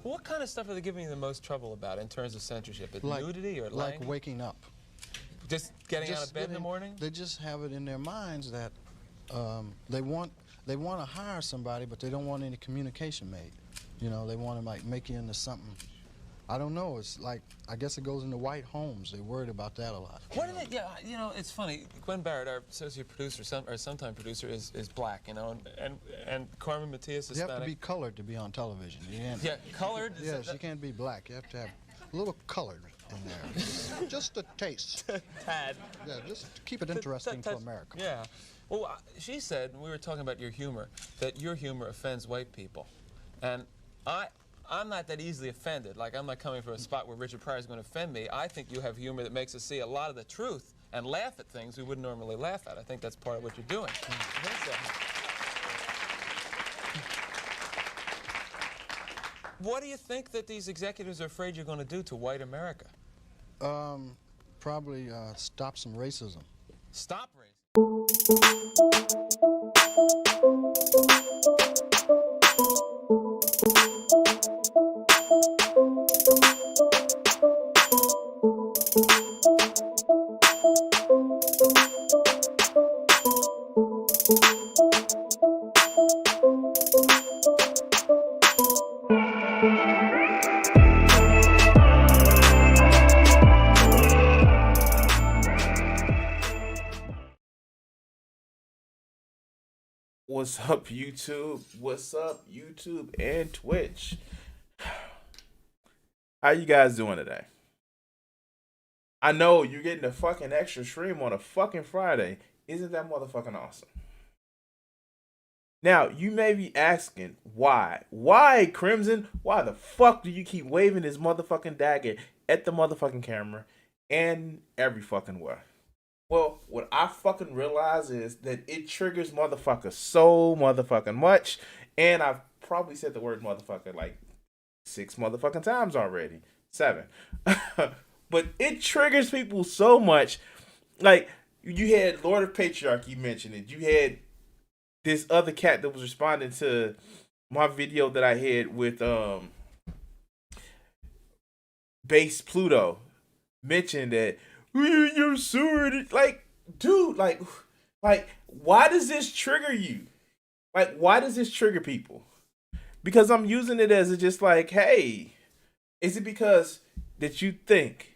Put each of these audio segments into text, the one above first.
What kind of stuff are they giving you the most trouble about in terms of censorship? Nudity or lying? Like waking up. Just getting out of bed in the morning? They just have it in their minds that they want to hire somebody, but they don't want any communication made. You know, they want to like make you into something. I don't know. It's like, I guess it goes into white homes. They're worried about that a lot. What are they? Yeah, you know, it's funny. Gwen Barrett, our associate producer, or sometime producer, is black. You know, and Carmen Matias is Hispanic. You have to be colored to be on television. You can't, yeah, colored. Yes, you can't be black. You have to have a little colored in there, just a taste. Tad. Yeah, just to keep it interesting for America. Yeah. Well, she said, when we were talking about your humor, that your humor offends white people, and I'm not that easily offended. Like, I'm not coming from a spot where Richard Pryor is going to offend me. I think you have humor that makes us see a lot of the truth and laugh at things we wouldn't normally laugh at. I think that's part of what you're doing. What do you think that these executives are afraid you're going to do to white America? Probably stop some racism. Stop racism? What's up, YouTube? What's up, YouTube and Twitch? How you guys doing today? I know you're getting a fucking extra stream on a fucking Friday. Isn't that motherfucking awesome? Now, you may be asking, why? Why, Crimson? Why the fuck do you keep waving this motherfucking dagger at the motherfucking camera and every fucking way? Well, what I fucking realize is that it triggers motherfuckers so motherfucking much, and I've probably said the word motherfucker like 6 motherfucking times already. 7. But it triggers people so much. Like, you had Lord of Patriarchy mention it. You had this other cat that was responding to my video that I had with Base Pluto mentioned that you're sword. Like, dude, like why does this trigger you? Like, why does this trigger people? Because I'm using it as a just like, hey, is it because that you think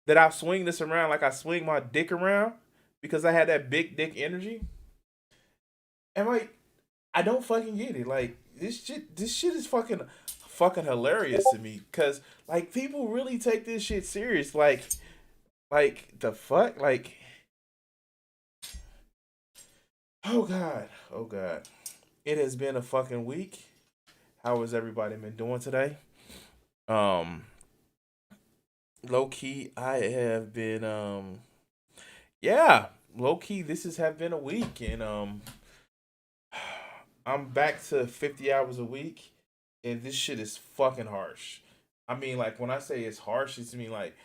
that I swing this around like I swing my dick around because I had that big dick energy? And like, I don't fucking get it. Like, this shit is fucking hilarious to me because like people really take this shit serious. Like the fuck, like, oh god, it has been a fucking week. How has everybody been doing today? Um, Low key, I have been yeah, low key. This has have been a week, and I'm back to 50 hours a week, and this shit is fucking harsh. I mean, like, when I say it's harsh, it's mean like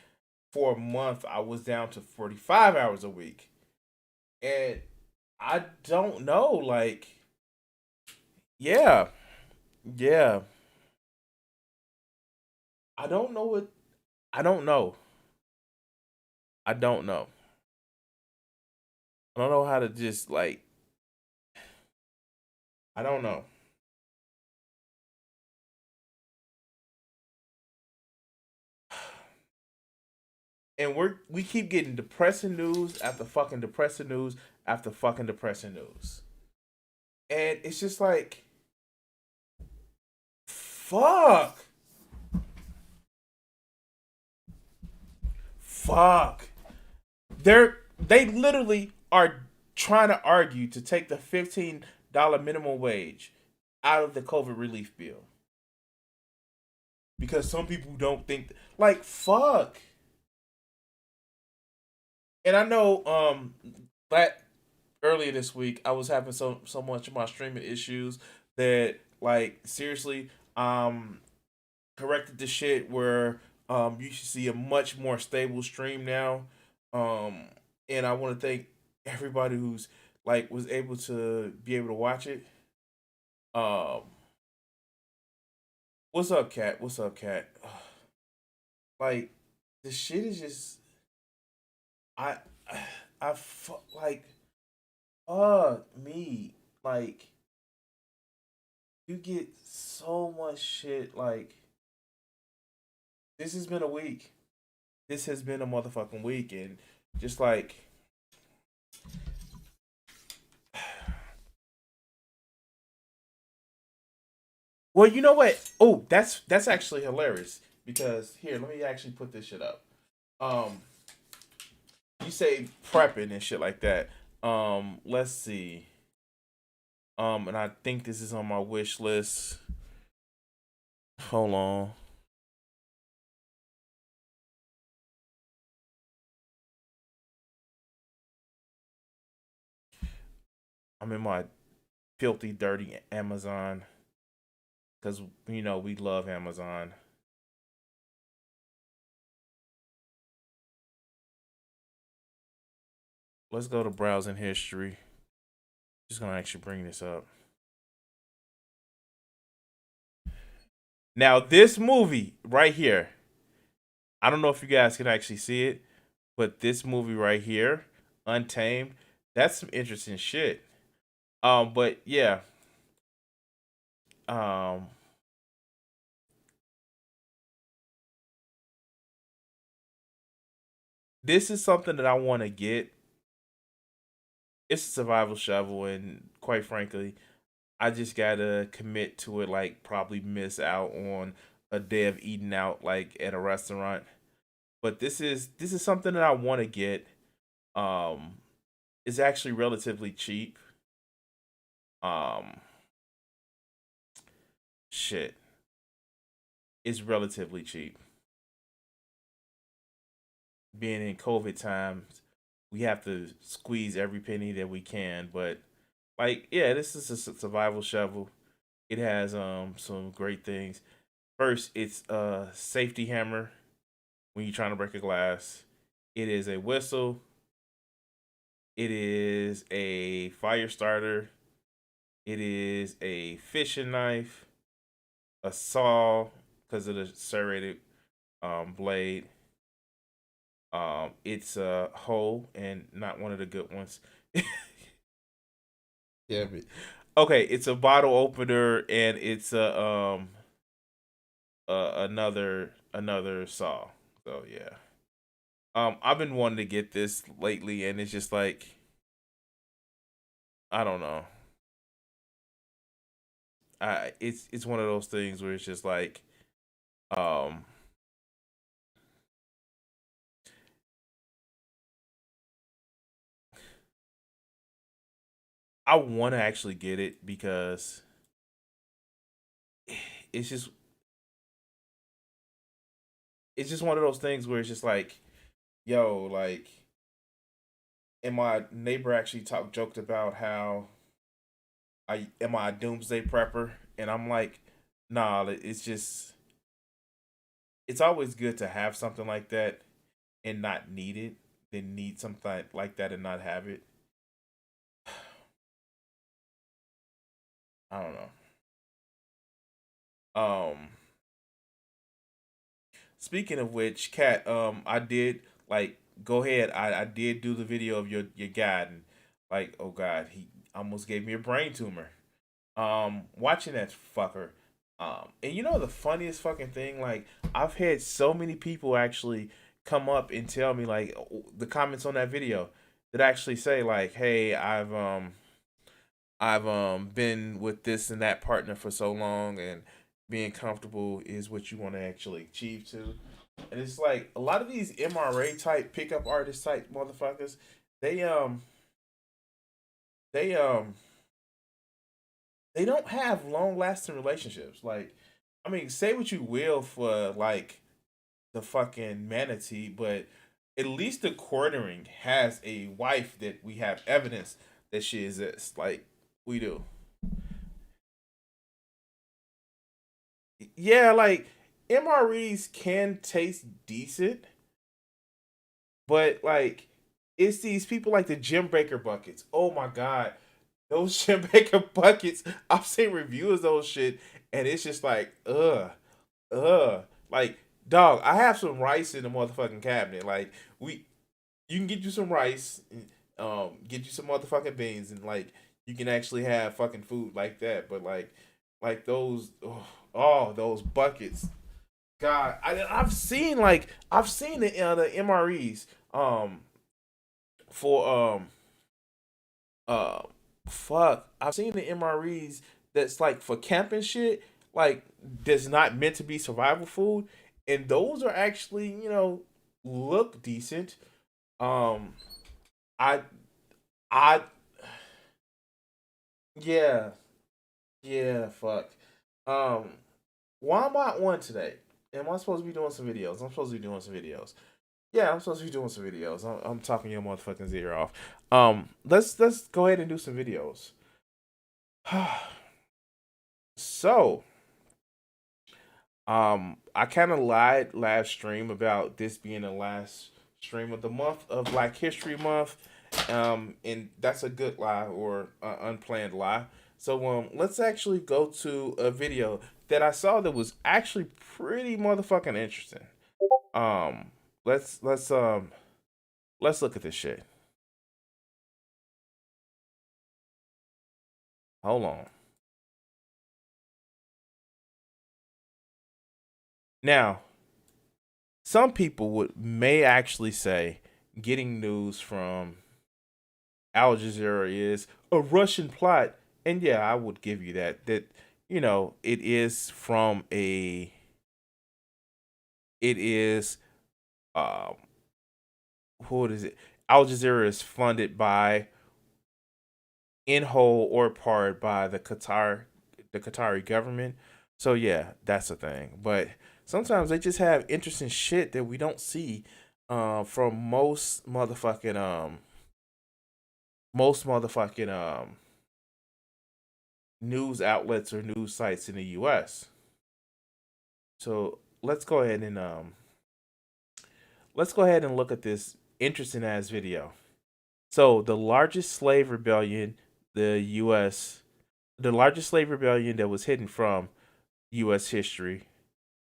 for a month I was down to 45 hours a week, and I don't know, like, yeah, yeah, I don't know what, I don't know, I don't know, I don't know how to just like, I don't know. And we keep getting depressing news after fucking depressing news after fucking depressing news. And it's just like, fuck. Fuck. They literally are trying to argue to take the $15 minimum wage out of the COVID relief bill. Because some people don't think like, fuck. And I know that earlier this week I was having so much of my streaming issues that, like, seriously, corrected the shit where you should see a much more stable stream now. And I want to thank everybody who's like was able to be able to watch it. Um what's up, Cat? What's up, Cat? Like, the shit is just, I like, me, like, you get so much shit. Like, this has been a week. This has been a motherfucking week, and just like, well, you know what? Oh, that's actually hilarious because here, let me actually put this shit up. Um, you say prepping and shit like that. Let's see. And I think this is on my wish list. Hold on. I'm in my filthy, dirty Amazon because we love Amazon. Let's go to browsing history. Just gonna actually bring this up. Now, this movie right here, I don't know if you guys can actually see it, but this movie right here, Untamed, that's some interesting shit. But yeah, um, this is something that I want to get. It's a survival shovel, and quite frankly, I just gotta commit to it. Like, probably miss out on a day of eating out, like at a restaurant. But this is something that I want to get. Um, it's actually relatively cheap. Um, shit, it's relatively cheap. Being in COVID times, we have to squeeze every penny that we can. But like, yeah, this is a survival shovel. It has some great things. First, it's a safety hammer when you're trying to break a glass. It is a whistle. It is a fire starter. It is a fishing knife, a saw because of the serrated blade. It's a hoe and not one of the good ones. Yeah, but okay, it's a bottle opener and it's a another saw. So yeah. I've been wanting to get this lately and it's just like I don't know. It's one of those things where it's just like um I want to actually get it because it's just it's just one of those things where it's just like yo, like, and my neighbor actually joked about how I am I a doomsday prepper, and I'm like, nah, it's just it's always good to have something like that and not need it than need something like that and not have it. I don't know. Um, Speaking of which, Kat, I did like go ahead. I did do the video of your guide, and like, oh god, he almost gave me a brain tumor. Watching that fucker. And you know the funniest fucking thing, like I've had so many people actually come up and tell me like the comments on that video that actually say like, hey, I've been with this and that partner for so long, and being comfortable is what you want to actually achieve to. And it's like a lot of these MRA type pickup artist type motherfuckers, they um they um they don't have long lasting relationships. Like, I mean, say what you will for like the fucking manatee, but at least the quartering has a wife that we have evidence that she exists. Like we do. Yeah, like MREs can taste decent, but like it's these people like the Jim Baker buckets. Oh my god. Those Jim Baker buckets, I've seen reviews of those shit, and it's just like, like, dog, I have some rice in the motherfucking cabinet. Like, you can get you some rice, get you some motherfucking beans, and like, you can actually have fucking food like that. But like those, those buckets. God, I've seen the MREs, for uh fuck, I've seen the MREs that's like for camping shit, like that's not meant to be survival food, and those are actually look decent. um I I yeah, yeah, fuck. um why am I on today? Am I supposed to be doing some videos? I'm supposed to be doing some videos. Yeah, I'm supposed to be doing some videos. I'm talking your motherfucking ear off. Let's go ahead and do some videos. So, I kind of lied last stream about this being the last stream of the month of Black History Month, and that's a good lie or unplanned lie. So, let's actually go to a video that I saw that was actually pretty motherfucking interesting. Um, let's look at this shit. Hold on. Now, some people may actually say getting news from Al Jazeera is a Russian plot, and yeah, I would give you that. That it is from it is um what is it? Al Jazeera is funded by in whole or part by the Qatari government. So yeah, that's a thing. But sometimes they just have interesting shit that we don't see from most motherfucking news outlets or news sites in the US. So let's go ahead and look at this interesting ass video. So the largest slave rebellion, the U.S. the largest slave rebellion that was hidden from U.S. history,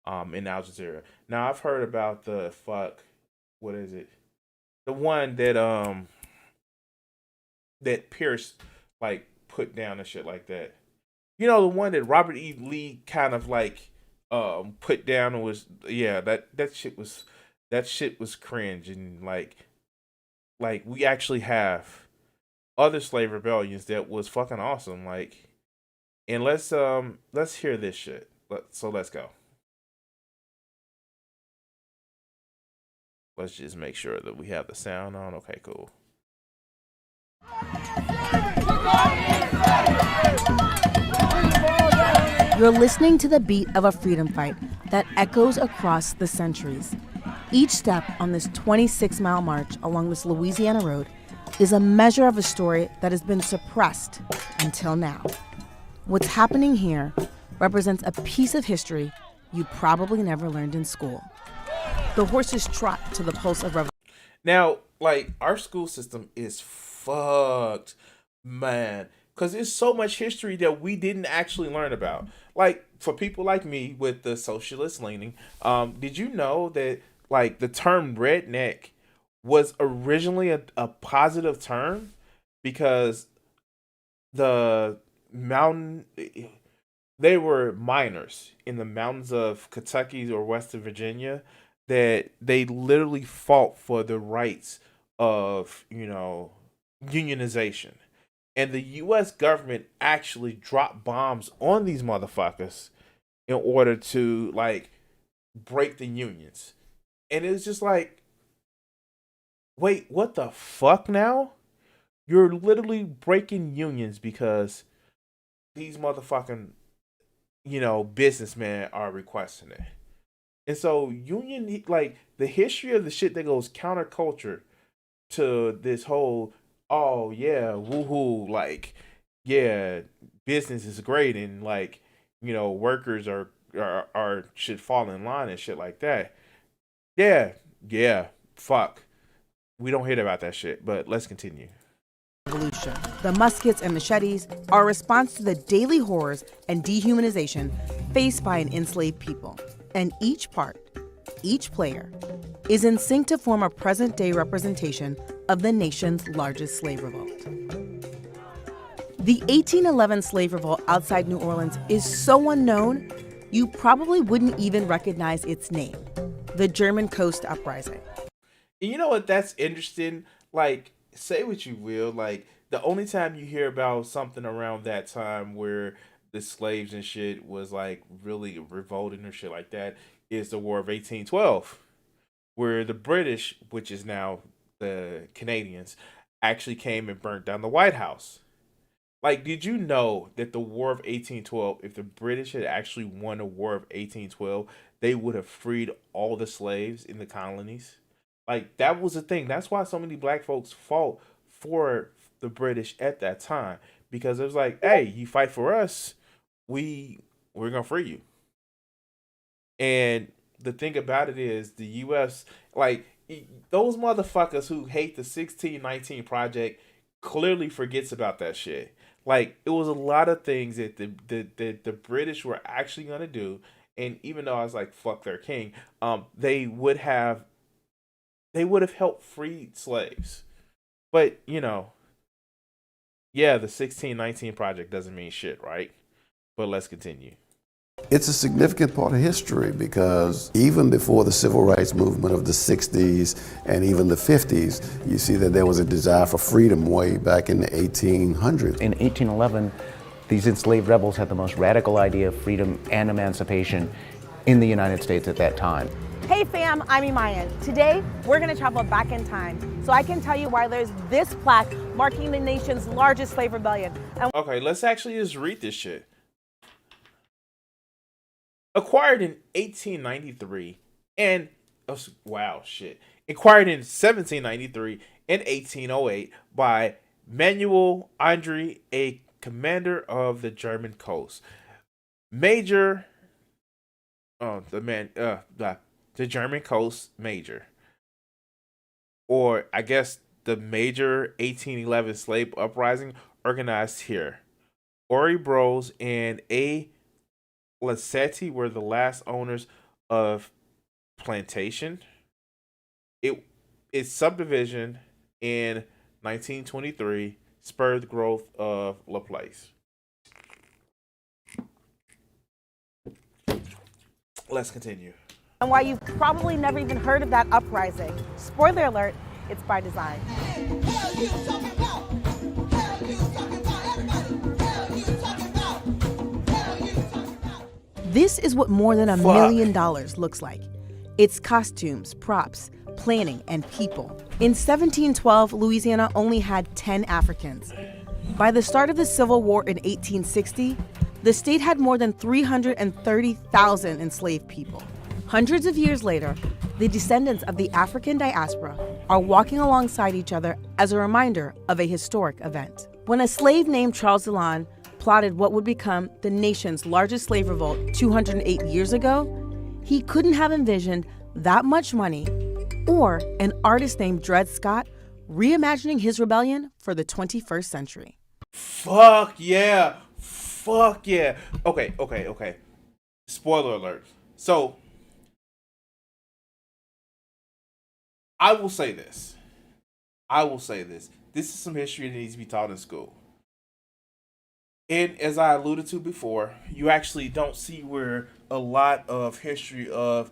in Al Jazeera. Now I've heard about what is it? The one that Pierce like put down and shit like that. You know, the one that Robert E. Lee kind of like put down and was, yeah, that shit was cringe. And like we actually have other slave rebellions that was fucking awesome. Like, and let's hear this shit. Let's go. Let's just make sure that we have the sound on. Okay, cool. You're listening to the beat of a freedom fight that echoes across the centuries. Each step on this 26-mile march along this Louisiana road is a measure of a story that has been suppressed until now. What's happening here represents a piece of history you probably never learned in school. The horses trot to the pulse of revolution. Now, like, our school system is fucked, man, because there's so much history that we didn't actually learn about. Like, for people like me with the socialist leaning, did you know that, like, the term redneck was originally a positive term? Because the mountain, they were miners in the mountains of Kentucky or West Virginia, that they literally fought for the rights of, unionization. And the US government actually dropped bombs on these motherfuckers in order to, like, break the unions. And it was just like, wait, what the fuck now? You're literally breaking unions because these motherfucking, businessmen are requesting it. And so like, the history of the shit that goes counterculture to this whole, oh yeah, woohoo, like, yeah, business is great, and like, workers are should fall in line and shit like that. Yeah, fuck. We don't hear about that shit, but let's continue. Revolution. The muskets and machetes are a response to the daily horrors and dehumanization faced by an enslaved people. And each part, each player, is in sync to form a present-day representation of the nation's largest slave revolt. The 1811 slave revolt outside New Orleans is so unknown, you probably wouldn't even recognize its name, the German Coast Uprising. And you know what? That's interesting. Like, say what you will. Like, the only time you hear about something around that time where the slaves and shit was like really revolting or shit like that is the War of 1812, where the British, which is now the Canadians, actually came and burnt down the White House. Like, did you know that the War of 1812, if the British had actually won the War of 1812, they would have freed all the slaves in the colonies? Like, that was the thing. That's why so many black folks fought for the British at that time, because it was like, hey, you fight for us, we're gonna free you. And the thing about it is, the U.S., like, those motherfuckers who hate the 1619 Project clearly forgets about that shit. Like, it was a lot of things that the British were actually gonna do, and even though I was like, fuck their king, they would have helped free slaves. But, yeah, the 1619 Project doesn't mean shit, right? But let's continue. It's a significant part of history because even before the civil rights movement of the 60s and even the 50s, you see that there was a desire for freedom way back in the 1800s. In 1811, these enslaved rebels had the most radical idea of freedom and emancipation in the United States at that time. Hey fam, I'm Imayan. Today, we're gonna travel back in time so I can tell you why there's this plaque marking the nation's largest slave rebellion. Okay, let's actually just read this shit. Acquired in 1893 and acquired in 1793 and 1808 by Manuel Andre, a commander of the German coast. Major the German Coast Major, or I guess the major 1811 slave uprising organized here. Ori Bros and A. Lassetti were the last owners of Plantation. Its subdivision in 1923 spurred the growth of LaPlace. Let's continue. And why you've probably never even heard of that uprising. Spoiler alert, it's by design. This is what more than $1 million looks like. It's costumes, props, planning, and people. In 1712, Louisiana only had 10 Africans. By the start of the Civil War in 1860, the state had more than 330,000 enslaved people. Hundreds of years later, the descendants of the African diaspora are walking alongside each other as a reminder of a historic event. When a slave named Charles Dillon plotted what would become the nation's largest slave revolt 208 years ago, he couldn't have envisioned that much money or an artist named Dred Scott reimagining his rebellion for the 21st century. Fuck yeah. Fuck yeah. Okay. Spoiler alert. So, I will say this. This is some history that needs to be taught in school. And as I alluded to before, you actually don't see where a lot of history of,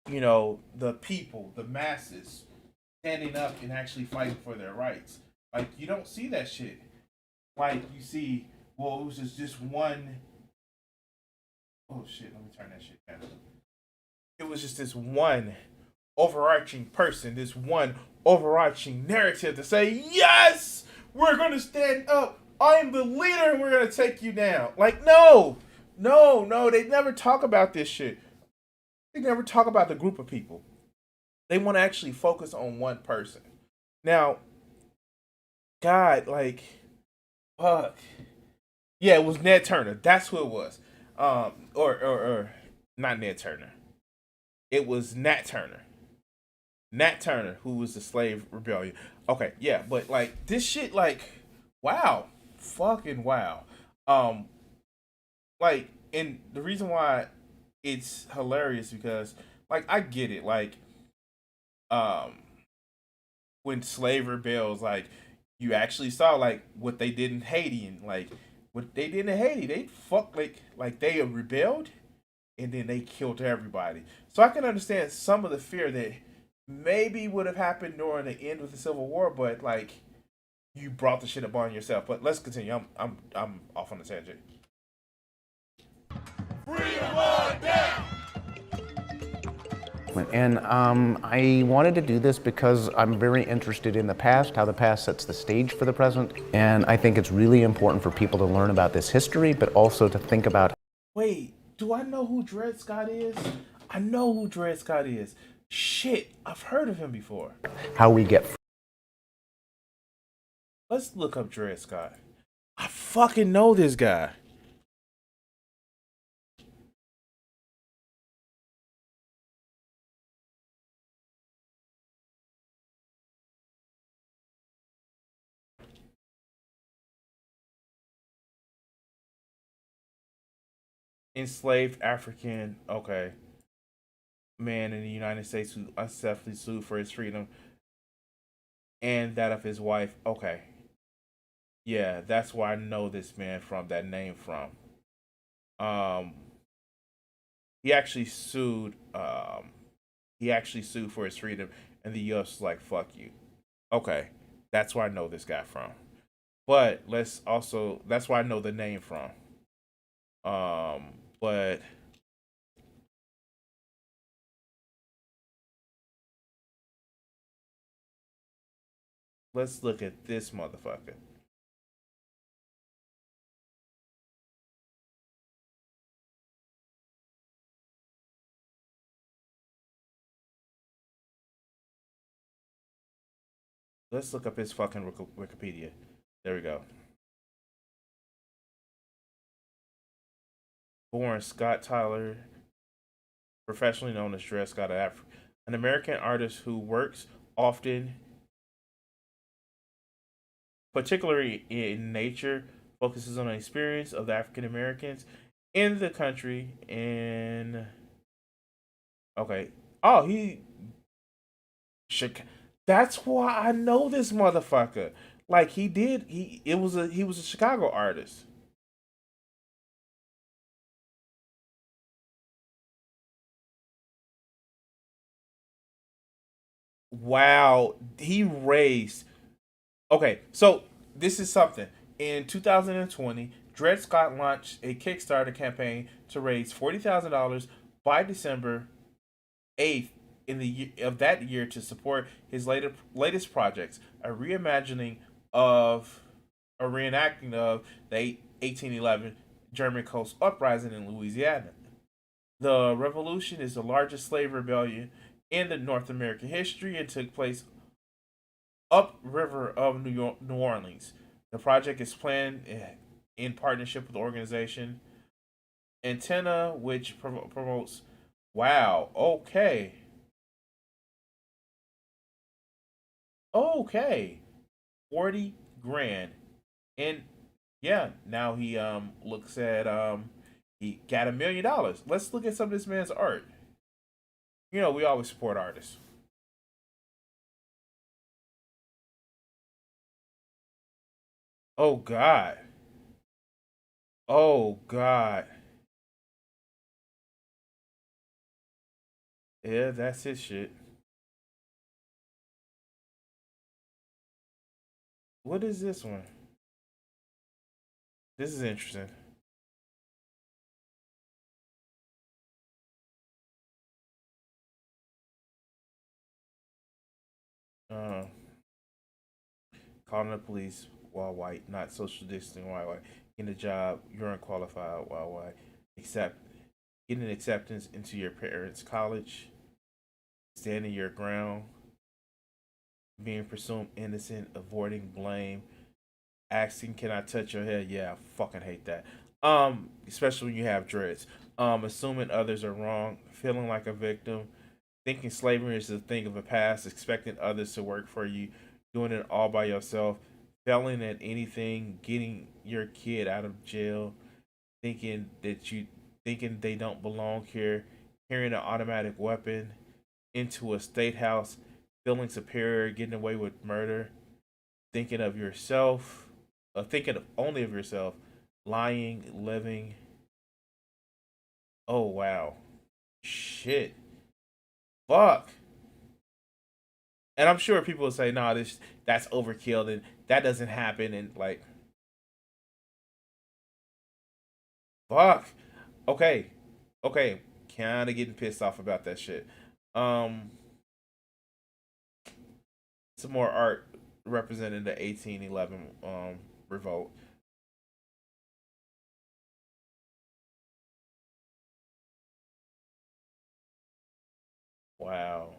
the people, the masses, standing up and actually fighting for their rights. Like, you don't see that shit. Like, you see, well, it was just one. Oh, shit, let me turn that shit down. It was just this one overarching person, this one overarching narrative to say, yes, we're going to stand up. I'm the leader and we're going to take you down. Like, no, they never talk about this shit. They never talk about the group of people. They want to actually focus on one person. Now, God, like, fuck. Yeah, it was Ned Turner. That's who it was. Or not Ned Turner. It was Nat Turner. Nat Turner, who was the slave rebellion. Okay, yeah, but like this shit, like, wow. Fucking wow. Like, and the reason why it's hilarious because, like, I get it. Like, when slave rebels, like, you actually saw like what they did in Haiti, and like what they did in Haiti, they fucked like they rebelled, and then they killed everybody. So I can understand some of the fear that maybe would have happened during the end of the Civil War, but like, you brought the shit upon yourself. But let's continue. I'm off on the tangent. Freedom on down. And I wanted to do this because I'm very interested in the past, how the past sets the stage for the present. And I think it's really important for people to learn about this history, but also to think about. Wait, do I know who Dred Scott is? I know who Dred Scott is. Shit, I've heard of him before. How we get. Let's look up Dred Scott. I fucking know this guy. Enslaved African, okay, man in the United States who unsuccessfully sued for his freedom and that of his wife. Okay. Yeah, that's where I know this man from, that name from. He actually sued for his freedom, and the US was like, fuck you. Okay. That's where I know this guy from. But that's where I know the name from. But let's look at this motherfucker. Let's look up his fucking Wikipedia. There we go. Born Scott Tyler professionally known as Dred Scott, an American artist who works often, particularly in nature, focuses on the experience of the African Americans in the country. And okay, oh, that's why I know this motherfucker. Like he was a Chicago artist. Wow, he raised. Okay, so this is something. In 2020, Dred Scott launched a Kickstarter campaign to raise $40,000 by December 8th in the of that year to support his latest projects, a reimagining of a reenacting of the 1811 German Coast Uprising in Louisiana. The revolution is the largest slave rebellion in the North American history and took place upriver of New Orleans. The project is planned in partnership with the organization Antenna, which promotes. Wow. Okay. Okay. 40 grand. And yeah, now he looks at he got $1 million. Let's look at some of this man's art. You know, we always support artists. Oh God. Oh God. Yeah, that's his shit. What is this one? This is interesting. Uh, Calling the police while white, not social distancing while white. Getting a job, you're unqualified while white. Getting acceptance into your parents' college. Standing your ground. Being presumed innocent, avoiding blame. Asking, can I touch your hair? Yeah, I fucking hate that. Especially when you have dreads. Assuming others are wrong, feeling like a victim, thinking slavery is a thing of the past, expecting others to work for you, doing it all by yourself, failing at anything, getting your kid out of jail, thinking they don't belong here, carrying an automatic weapon into a state house, feeling superior, getting away with murder, thinking of yourself, thinking only of yourself, lying, living. Oh wow, shit, fuck. And I'm sure people will say, "Nah, that's overkill, and that doesn't happen." And like, fuck. Okay, okay, kind of getting pissed off about that shit. Um, some more art representing the 1811 revolt. Wow.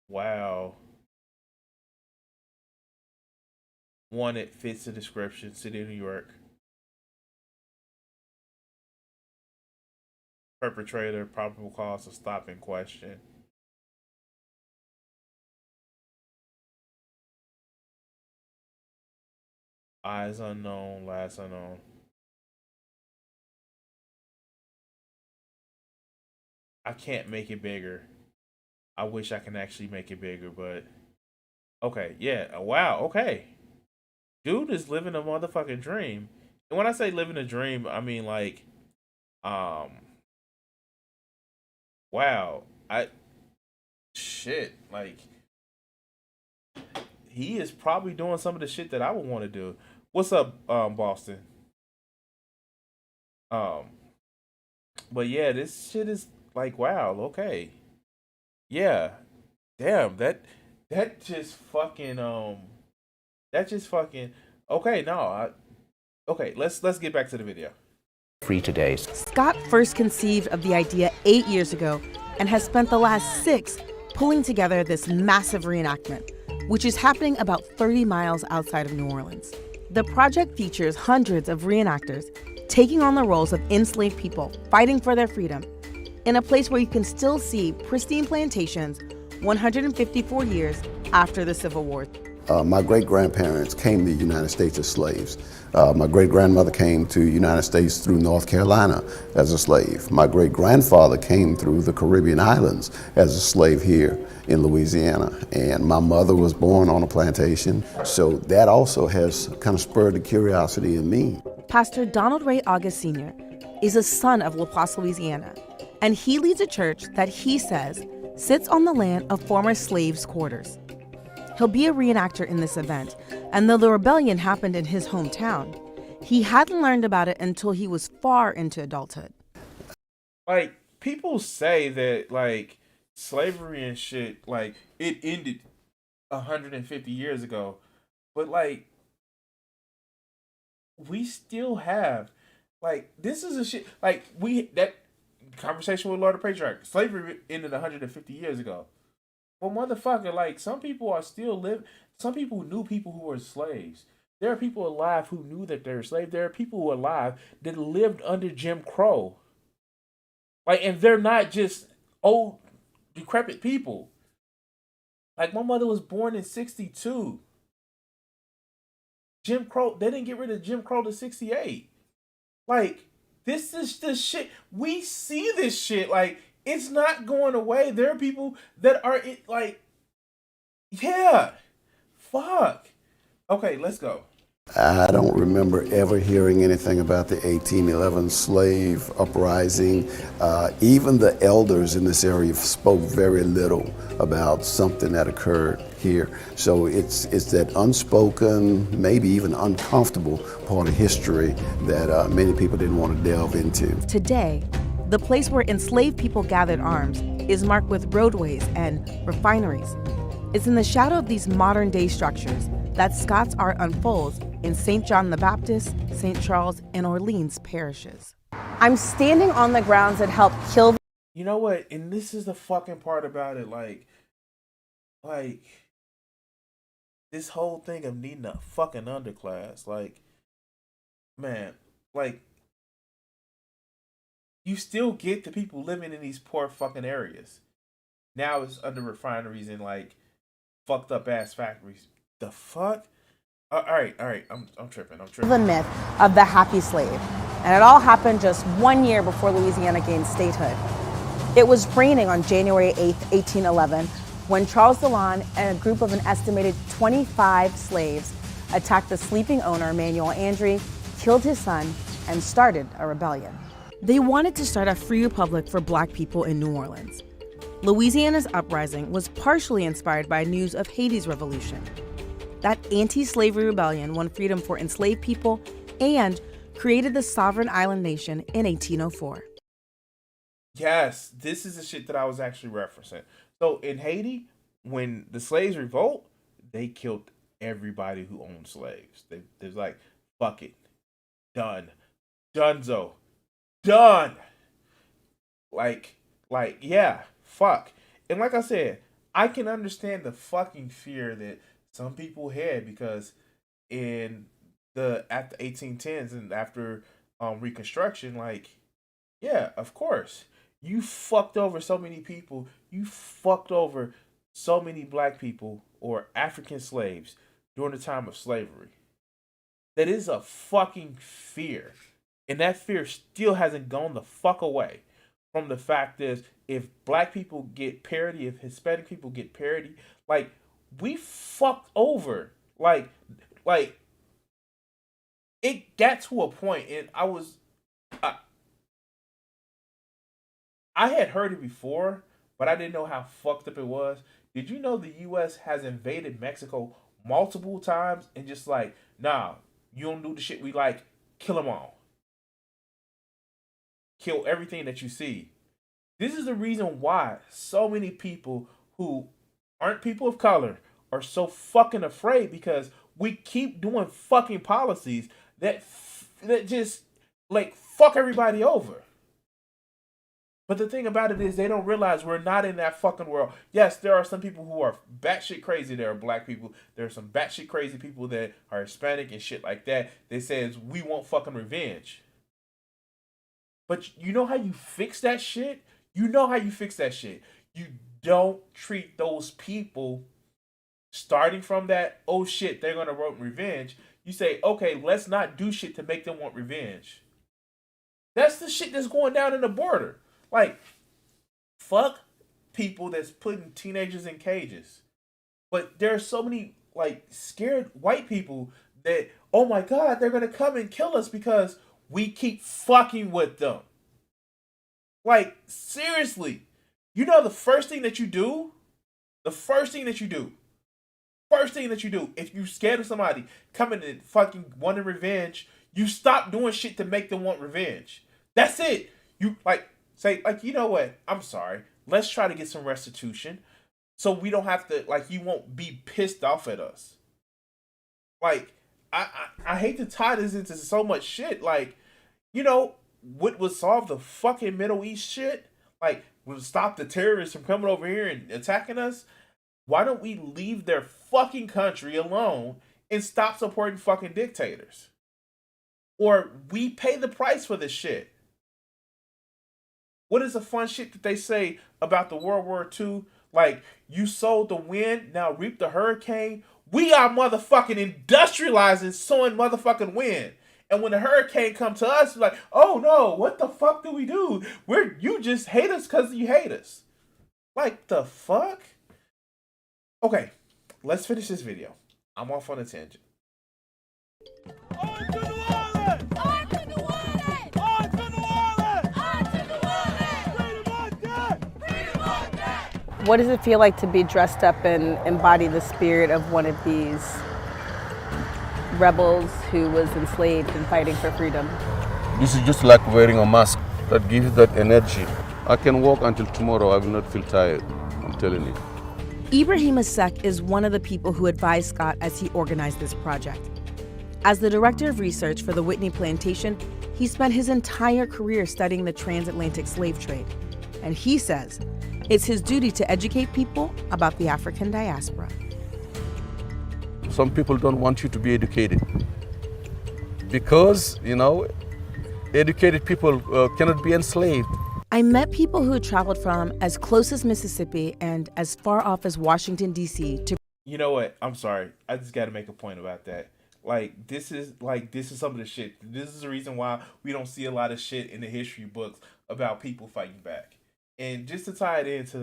Wow. One, it fits the description. City of New York. Perpetrator, probable cause of stop in question. Eyes unknown, last unknown. I can't make it bigger. I wish I can actually make it bigger, but okay, yeah. Wow, okay. Dude is living a motherfucking dream. And when I say living a dream, I mean like um wow. I shit, like he is probably doing some of the shit that I would want to do. What's up, Boston? Um, but yeah, this shit is like wow, okay. Yeah. Damn, that just fucking that just fucking okay, no, okay, let's get back to the video. Free today. Scott first conceived of the idea 8 years ago and has spent the last 6 pulling together this massive reenactment. which is happening about 30 miles outside of New Orleans. The project features hundreds of reenactors taking on the roles of enslaved people fighting for their freedom in a place where you can still see pristine plantations 154 years after the Civil War. My great-grandparents came to the United States as slaves. My great-grandmother came to the United States through North Carolina as a slave. My great-grandfather came through the Caribbean islands as a slave here in Louisiana. And my mother was born on a plantation, so that also has kind of spurred the curiosity in me. Pastor Donald Ray August Sr. is a son of La Place, Louisiana, and he leads a church that he says sits on the land of former slaves' quarters. He'll be a reenactor in this event, and though the rebellion happened in his hometown, he hadn't learned about it until he was far into adulthood. Like, people say that, like, slavery and shit, like, it ended 150 years ago. But, like, we still have, like, this is a shit, like, that conversation with Lord of Patriarch, slavery ended 150 years ago. Well, motherfucker, like, some people are still some people knew people who were slaves. There are people alive who knew that they were slaves. There are people who are alive that lived under Jim Crow. Like, and they're not just old, decrepit people. Like, my mother was born in 62. Jim Crow, they didn't get rid of Jim Crow to 68. Like, this is the shit. We see this shit. Like, it's not going away. There are people that are like, yeah, fuck. Okay, let's go. I don't remember ever hearing anything about the 1811 slave uprising. Even the elders in this area spoke very little about something that occurred here. So it's that unspoken, maybe even uncomfortable part of history that many people didn't want to delve into. Today, the place where enslaved people gathered arms is marked with roadways and refineries. It's in the shadow of these modern-day structures that Scots art unfolds in St. John the Baptist, St. Charles, and Orleans parishes. I'm standing on the grounds that helped kill. You know what? And this is the fucking part about it. Like this whole thing of needing a fucking underclass. Like, man, like, you still get the people living in these poor fucking areas. Now it's under refineries and, like, fucked up ass factories. The fuck? All right. I'm tripping. The myth of the happy slave, and it all happened just 1 year before Louisiana gained statehood. It was raining on January 8th, 1811, when Charles Dillon and a group of an estimated 25 slaves attacked the sleeping owner, Manuel Andre, killed his son, and started a rebellion. They wanted to start a free republic for Black people in New Orleans. Louisiana's uprising was partially inspired by news of Haiti's revolution. That anti-slavery rebellion won freedom for enslaved people and created the sovereign island nation in 1804. Yes, this is the shit that I was actually referencing. So in Haiti, when the slaves revolt, they killed everybody who owned slaves. They're like, fuck it. Done. Donezo. Done. Like, yeah, fuck. And like I said, I can understand the fucking fear that some people had because after 1810s and after Reconstruction, like, yeah, of course, you fucked over so many people. You fucked over so many Black people or African slaves during the time of slavery. That is a fucking fear. And that fear still hasn't gone the fuck away from the fact is if Black people get parity, if Hispanic people get parity, like, we fucked over. Like it got to a point, and I had heard it before, but I didn't know how fucked up it was. Did you know the U.S. has invaded Mexico multiple times and just like, nah, you don't do the shit we like, kill them all. Kill everything that you see. This is the reason why so many people who aren't people of color are so fucking afraid, because we keep doing fucking policies that just like fuck everybody over. But the thing about it is they don't realize we're not in that fucking world. Yes, there are some people who are batshit crazy. There are black people. There are some batshit crazy people that are Hispanic and shit like that. That says we want fucking revenge. But you know how you fix that shit? You know how you fix that shit. You don't treat those people starting from that, oh shit, they're gonna want revenge. You say, okay, let's not do shit to make them want revenge. That's the shit that's going down in the border. Like, fuck people that's putting teenagers in cages. But there are so many, like, scared white people that, oh my God, they're going to come and kill us because we keep fucking with them. Like, seriously. You know the first thing that you do? If you're scared of somebody coming and fucking wanting revenge, you stop doing shit to make them want revenge. That's it. You, like, say, like, you know what? I'm sorry. Let's try to get some restitution so we don't have to, like, you won't be pissed off at us. Like, I hate to tie this into so much shit. Like, you know, what would solve the fucking Middle East shit? Like, would stop the terrorists from coming over here and attacking us? Why don't we leave their fucking country alone and stop supporting fucking dictators? Or we pay the price for this shit. What is the fun shit that they say about the World War II? Like, you sowed the wind, now reap the hurricane. We are motherfucking industrializing, sowing motherfucking wind. And when the hurricane come to us, like, oh no, what the fuck do we do? You just hate us because you hate us. Like, the fuck? Okay, let's finish this video. I'm off on a tangent. On to New Orleans! On to New Orleans! On to New Orleans! On to New Orleans! Freedom or death! Freedom or death! What does it feel like to be dressed up and embody the spirit of one of these rebels who was enslaved and fighting for freedom? This is just like wearing a mask that gives that energy. I can walk until tomorrow. I will not feel tired. I'm telling you. Ibrahim Asek is one of the people who advised Scott as he organized this project. As the director of research for the Whitney Plantation, he spent his entire career studying the transatlantic slave trade. And he says it's his duty to educate people about the African diaspora. Some people don't want you to be educated because, you know, educated people cannot be enslaved. I met people who had traveled from as close as Mississippi and as far off as Washington, D.C. to... You know what? I'm sorry. I just got to make a point about that. Like, this is some of the shit. This is the reason why we don't see a lot of shit in the history books about people fighting back. And just to tie it into,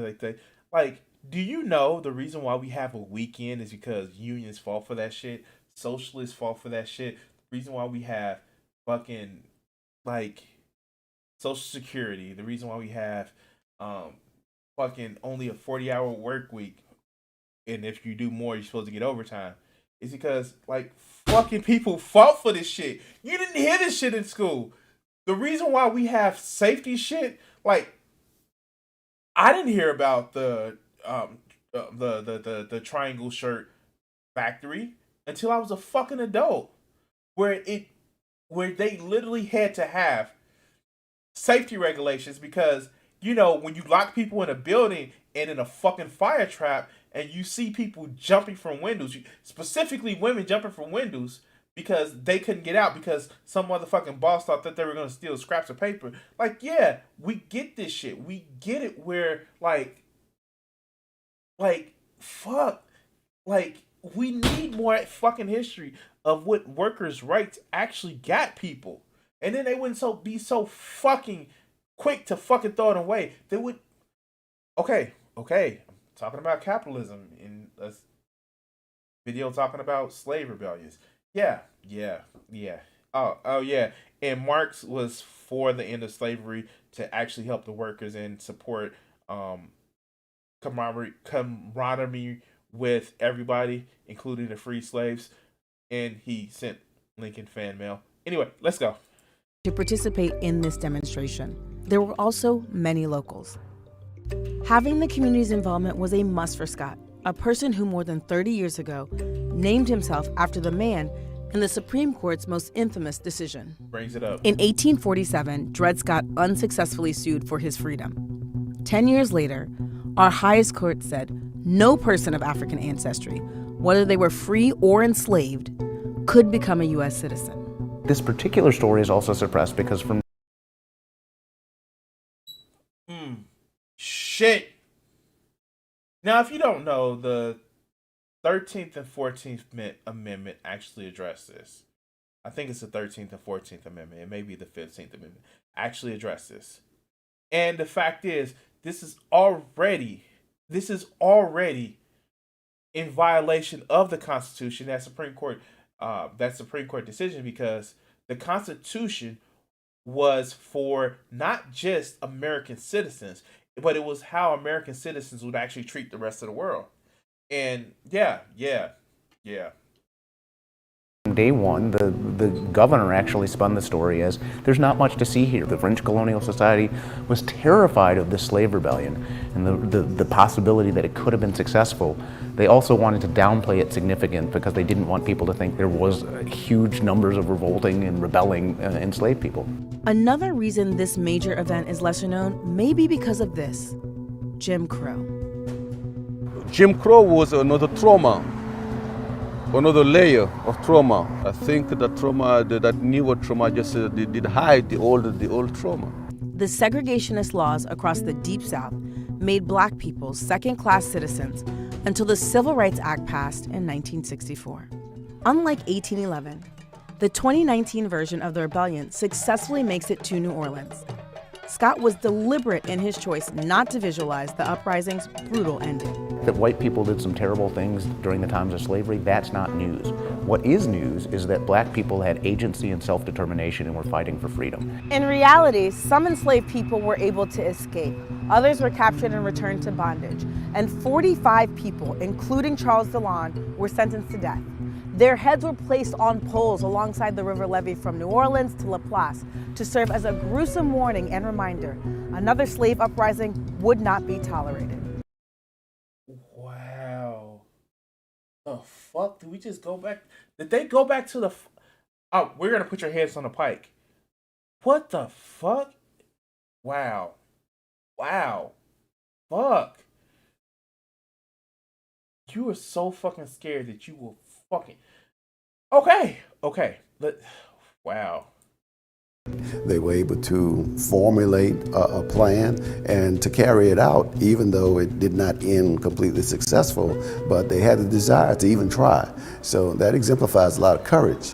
like, do you know the reason why we have a weekend is because unions fall for that shit? Socialists fall for that shit. The reason why we have fucking, like, Social Security, the reason why we have fucking only a 40-hour work week, and if you do more, you're supposed to get overtime, is because, like, fucking people fought for this shit. You didn't hear this shit in school. The reason why we have safety shit, like, I didn't hear about the triangle shirt factory until I was a fucking adult, where they literally had to have safety regulations because, you know, when you lock people in a building and in a fucking fire trap and you see people jumping from windows, specifically women jumping from windows because they couldn't get out because some motherfucking boss thought that they were going to steal scraps of paper. Like, yeah, we get this shit. We get it where, like, fuck. Like, we need more fucking history of what workers' rights actually got people. And then they wouldn't be so fucking quick to fucking throw it away. They would... Okay. I'm talking about capitalism in a video talking about slave rebellions. Yeah. Oh, yeah. And Marx was for the end of slavery to actually help the workers and support camaraderie with everybody, including the free slaves. And he sent Lincoln fan mail. Anyway, let's go. To participate in this demonstration, there were also many locals. Having the community's involvement was a must for Scott, a person who more than 30 years ago named himself after the man in the Supreme Court's most infamous decision. Brings it up. In 1847, Dred Scott unsuccessfully sued for his freedom. 10 years later, our highest court said no person of African ancestry, whether they were free or enslaved, could become a U.S. citizen. This particular story is also suppressed because from Shit. Now, if you don't know, the 13th and 14th Amendment actually address this. I think it's the 13th and 14th Amendment. It may be the 15th Amendment. Actually address this. And the fact is, this is already in violation of the Constitution, that Supreme Court decision, because the Constitution was for not just American citizens, but it was how American citizens would actually treat the rest of the world. And yeah. day one, the governor actually spun the story as there's not much to see here. The French colonial society was terrified of the slave rebellion and the possibility that it could have been successful. They also wanted to downplay its significance because they didn't want people to think there was huge numbers of revolting and rebelling enslaved people. Another reason this major event is lesser known may be because of this: Jim Crow. Jim Crow was another trauma, another layer of trauma. I think that trauma, that newer trauma, just did hide the old trauma. The segregationist laws across the Deep South made black people second-class citizens until the Civil Rights Act passed in 1964. Unlike 1811, the 2019 version of the rebellion successfully makes it to New Orleans. Scott was deliberate in his choice not to visualize the uprising's brutal ending. That white people did some terrible things during the times of slavery, that's not news. What is news is that black people had agency and self-determination and were fighting for freedom. In reality, some enslaved people were able to escape. Others were captured and returned to bondage. And 45 people, including Charles Delon, were sentenced to death. Their heads were placed on poles alongside the river levee from New Orleans to La Place to serve as a gruesome warning and reminder another slave uprising would not be tolerated. Wow. The fuck? Did we just go back? Did they go back to the... Oh, we're going to put your heads on the pike. What the fuck? Wow. Fuck. You were so fucking scared that you were fucking... Okay. Wow. They were able to formulate a plan and to carry it out, even though it did not end completely successful, but they had the desire to even try. So that exemplifies a lot of courage.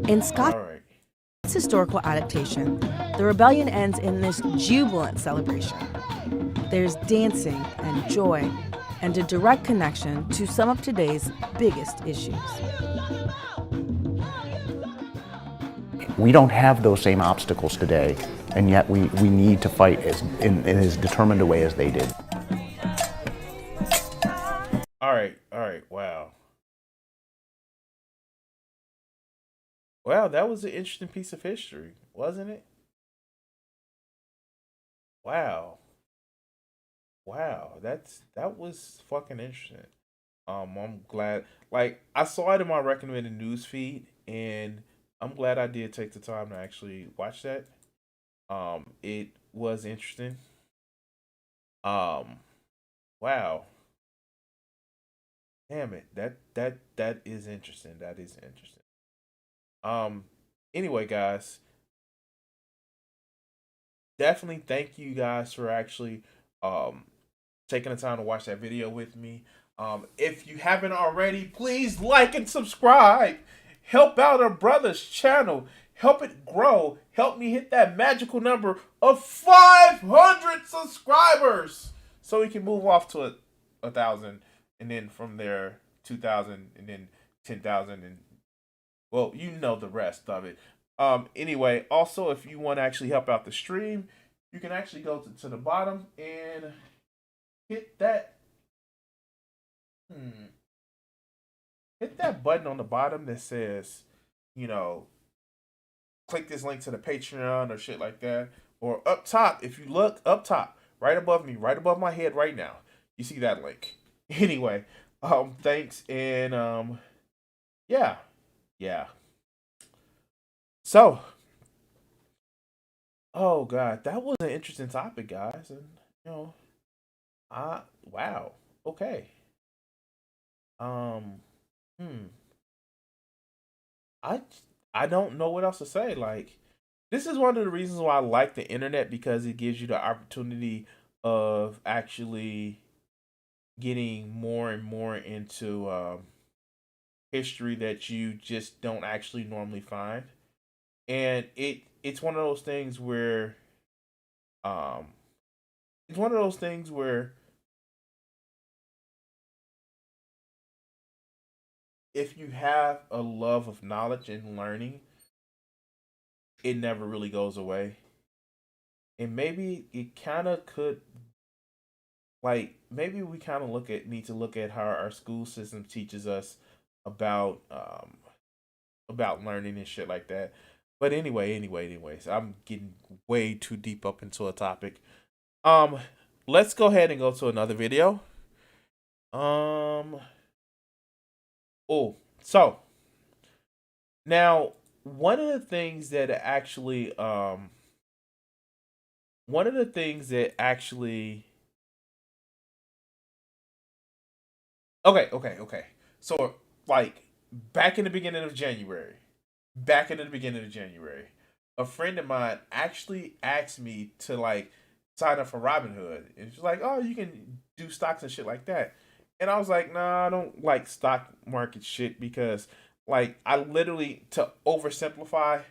In Scott's historical adaptation, the rebellion ends in this jubilant celebration. There's dancing and joy and a direct connection to some of today's biggest issues. We don't have those same obstacles today, and yet we need to fight in as determined a way as they did. All right, wow. Wow, that was an interesting piece of history, wasn't it? Wow, that was fucking interesting. I'm glad, like, I saw it in my recommended news feed, and I'm glad I did take the time to actually watch that. It was interesting. Wow. Damn it. That is interesting. That is interesting. Anyway, guys, definitely thank you guys for actually taking the time to watch that video with me. If you haven't already, please like and subscribe. Help out our brother's channel. Help it grow. Help me hit that magical number of 500 subscribers so we can move off to 1,000, and then from there 2,000, and then 10,000, and well, you know the rest of it. Anyway, also, if you want to actually help out the stream, you can actually go to the bottom and hit that. Hit that button on the bottom that says, you know, click this link to the Patreon or shit like that. Or up top, if you look up top, right above me, right above my head right now, you see that link. Anyway, Thanks, and yeah, yeah. So, oh god, that was an interesting topic, guys, and you know, wow, okay. Um, hmm, I I don't know what else to say. Like, this is one of the reasons why I like the internet because it gives you the opportunity of actually getting more and more into history that you just don't actually normally find. And it's one of those things where um it's one of those things where if you have a love of knowledge and learning, it never really goes away. And maybe it kind of could, like, maybe we kind of need to look at how our school system teaches us about about learning and shit like that. But anyways, I'm getting way too deep up into a topic. Um, let's go ahead and go to another video. Um, oh, so now one of the things that actually one of the things that actually okay. So like back in the beginning of January, a friend of mine actually asked me to like sign up for Robinhood. And she's like, "Oh, you can do stocks and shit like that." And I was like, "Nah, I don't like stock market shit because like I literally to oversimplify,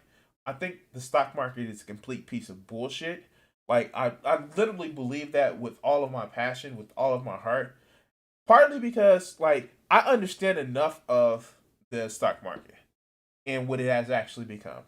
I think the stock market is a complete piece of bullshit. Like I literally believe that with all of my passion, with all of my heart. Partly because like I understand enough of the stock market and what it has actually become.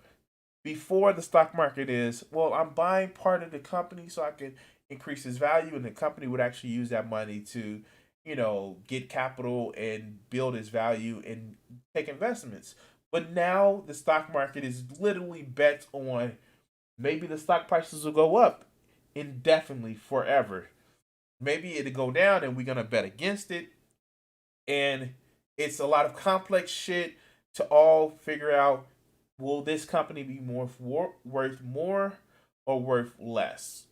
Before the stock market is, well, I'm buying part of the company so I can increase its value, and the company would actually use that money to, you know, get capital and build its value and take investments. But now the stock market is literally bet on maybe the stock prices will go up indefinitely forever. Maybe it'll go down and we're gonna bet against it. And it's a lot of complex shit to all figure out, will this company be worth more or worth less?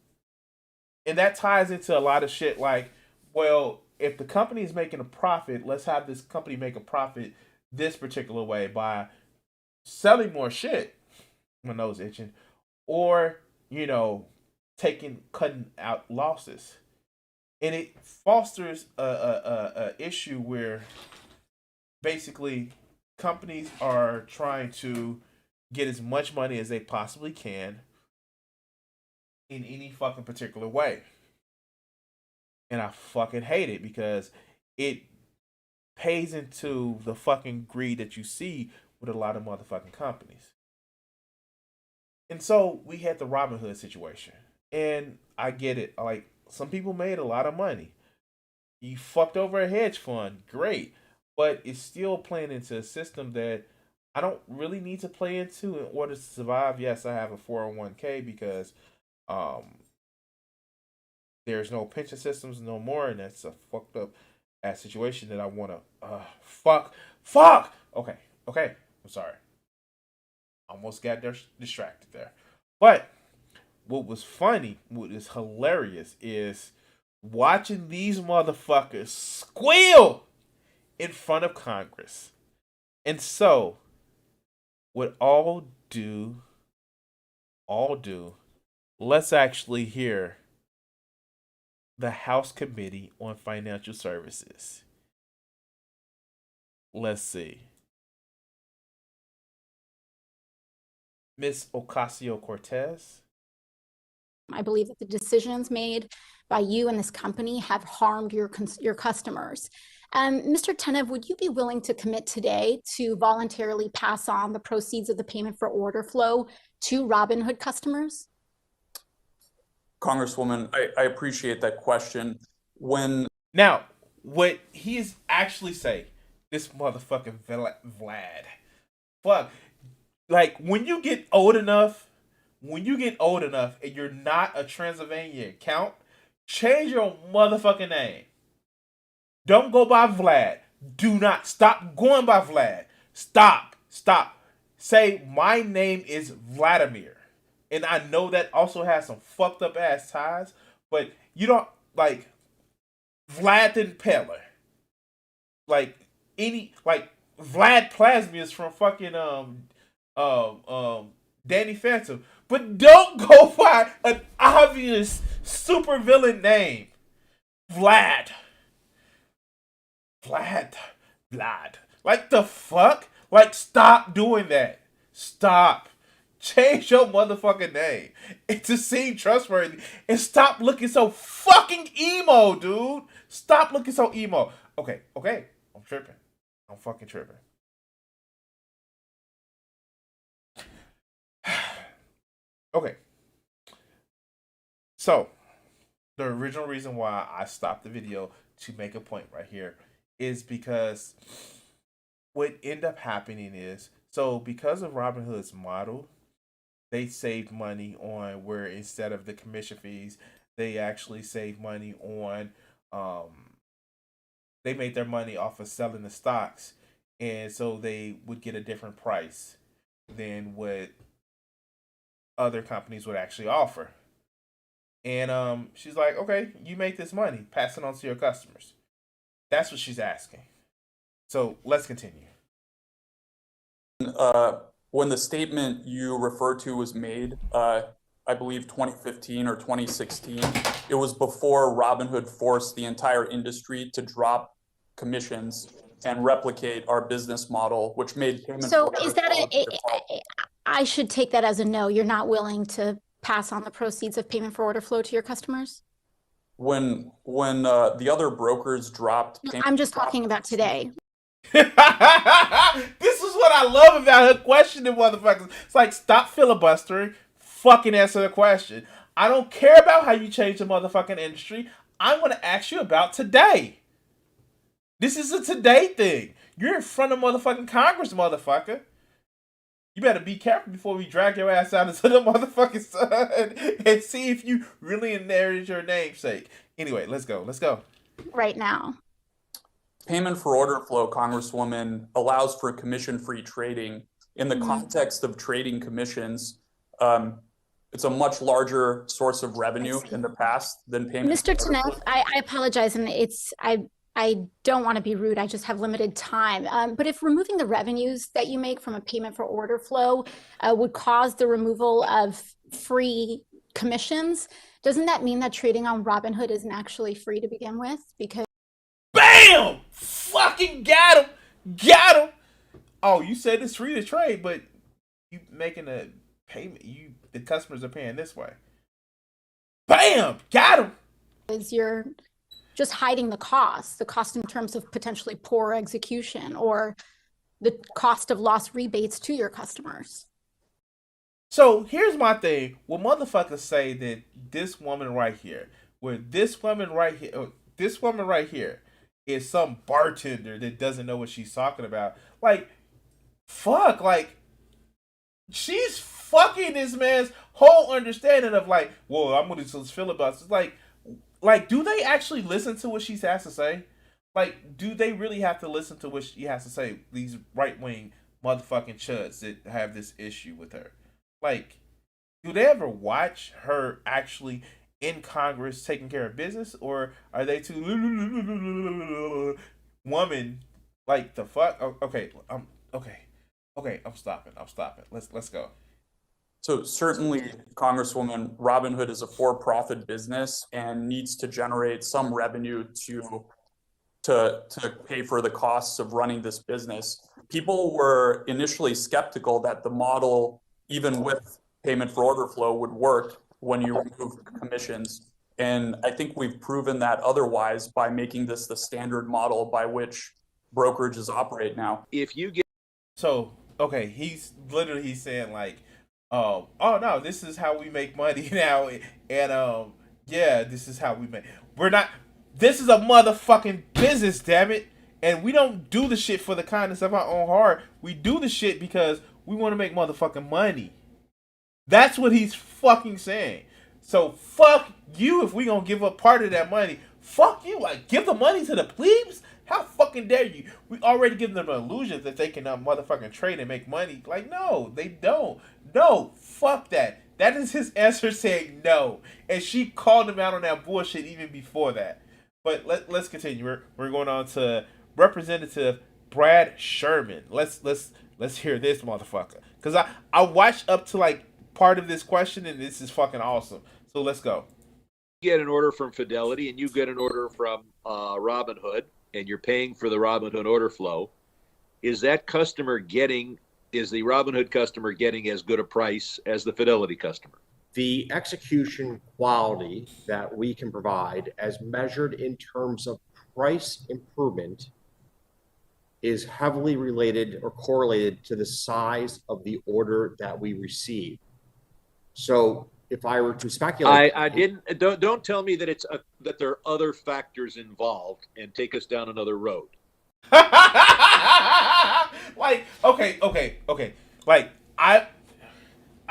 And that ties into a lot of shit like, well, if the company is making a profit, let's have this company make a profit this particular way by selling more shit. My nose itching. Or, you know, cutting out losses. And it fosters a issue where basically companies are trying to get as much money as they possibly can in any fucking particular way. And I fucking hate it because it pays into the fucking greed that you see with a lot of motherfucking companies. And so we had the Robin Hood situation. And I get it. Like, some people made a lot of money. You fucked over a hedge fund, great. But it's still playing into a system that I don't really need to play into in order to survive. Yes, I have a 401k because um there's no pension systems no more, and that's a fucked up ass situation that I wanna fuck. Okay. I'm sorry. Almost got distracted there. But what is hilarious is watching these motherfuckers squeal in front of Congress. And so, with all due, let's actually hear the House Committee on Financial Services. Let's see. Miss Ocasio-Cortez. I believe that the decisions made by you and this company have harmed your customers. Mr. Tenev, would you be willing to commit today to voluntarily pass on the proceeds of the payment for order flow to Robinhood customers? Congresswoman, I appreciate that question. Now, what he is actually saying, this motherfucking Vlad, fuck, like when you get old enough and you're not a Transylvania account, change your motherfucking name. Don't go by Vlad. Do not stop going by Vlad. Stop. Say my name is Vladimir. And I know that also has some fucked up ass ties, but you don't like Vlad the Impaler. Like Vlad Plasmius from fucking Danny Phantom. But don't go by an obvious supervillain name. Vlad. Like the fuck? Like stop doing that. Stop. Change your motherfucking name. And to seem trustworthy. And stop looking so fucking emo, dude. Stop looking so emo. Okay. I'm tripping. I'm fucking tripping. Okay. So, the original reason why I stopped the video to make a point right here is because what ended up happening is, so because of Robinhood's model, they saved money on where instead of the commission fees, they actually saved money on, they made their money off of selling the stocks. And so they would get a different price than what other companies would actually offer. And she's like, okay, you make this money, pass it on to your customers. That's what she's asking. So let's continue. When the statement you referred to was made, I believe 2015 or 2016, it was before Robinhood forced the entire industry to drop commissions and replicate our business model, which made payment. So is that I should take that as a no. You're not willing to pass on the proceeds of payment for order flow to your customers? When the other brokers dropped. I'm just talking about today. This is what I love about her questioning motherfuckers. It's like, stop filibustering, fucking answer the question. I don't care about how you change the motherfucking industry. I'm going to ask you about today. This is a today thing. You're in front of motherfucking Congress, motherfucker. You better be careful before we drag your ass out into the motherfucking sun and see if you really inherited your namesake. Anyway, let's go. Right now. Payment for order flow, Congresswoman, allows for commission-free trading. In the context of trading commissions, it's a much larger source of revenue in the past than payment. Mr. Tanev, I apologize, and I don't want to be rude. I just have limited time. But if removing the revenues that you make from a payment for order flow would cause the removal of free commissions, doesn't that mean that trading on Robinhood isn't actually free to begin with? Because BAM! Fucking got him! Oh, you said it's free to trade, but you making a payment. The customers are paying this way. BAM! Got him! you're just hiding the cost in terms of potentially poor execution or the cost of lost rebates to your customers. So here's my thing. Will motherfuckers say that this woman right here is some bartender that doesn't know what she's talking about? Like, fuck, like, she's fucking this man's whole understanding of like, well, I'm gonna just filibuster. Like, do they actually listen to what she has to say? Like, do they really have to listen to what she has to say? These right-wing motherfucking chuds that have this issue with her. Like, do they ever watch her actually in Congress taking care of business? Or are they too woman? Like, the fuck? Okay, I'm stopping. Let's go. So certainly, Congresswoman, Robinhood is a for-profit business and needs to generate some revenue to pay for the costs of running this business. People were initially skeptical that the model, even with payment for order flow, would work when you remove commissions. And I think we've proven that otherwise by making this the standard model by which brokerages operate now. If you get okay, he's saying like, oh no, this is how we make money now, and yeah, this is how we make. This is a motherfucking business, damn it, and we don't do the shit for the kindness of our own heart. We do the shit because we want to make motherfucking money. That's what he's fucking saying. So fuck you if we gonna give up part of that money. Fuck you. Like, give the money to the plebes? How fucking dare you? We already give them an illusion that they can motherfucking trade and make money. Like, no, they don't. No, fuck that. That is his answer saying no. And she called him out on that bullshit even before that. But let's continue. We're going on to Representative Brad Sherman. Let's hear this motherfucker. Cause I watched up to like part of this question and this is fucking awesome. So let's go. You get an order from Fidelity and you get an order from Robinhood, and you're paying for the Robinhood order flow. Is the Robinhood customer getting as good a price as the Fidelity customer? The execution quality that we can provide, as measured in terms of price improvement, is heavily related or correlated to the size of the order that we receive. So if I were to speculate, don't tell me that that there are other factors involved and take us down another road. Like, okay. Like, I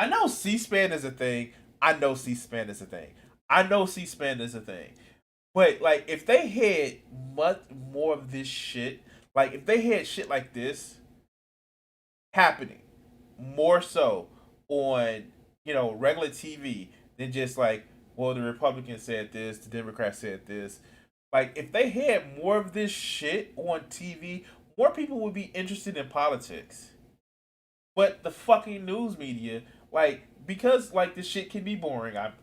know C-SPAN is a thing. I know C-SPAN is a thing. But, like, if they had much more of this shit, like, if they had shit like this happening more so on, regular TV than just like, well, the Republicans said this, the Democrats said this. Like, if they had more of this shit on TV, more people would be interested in politics. But the fucking news media, like, because, like, this shit can be boring. I'm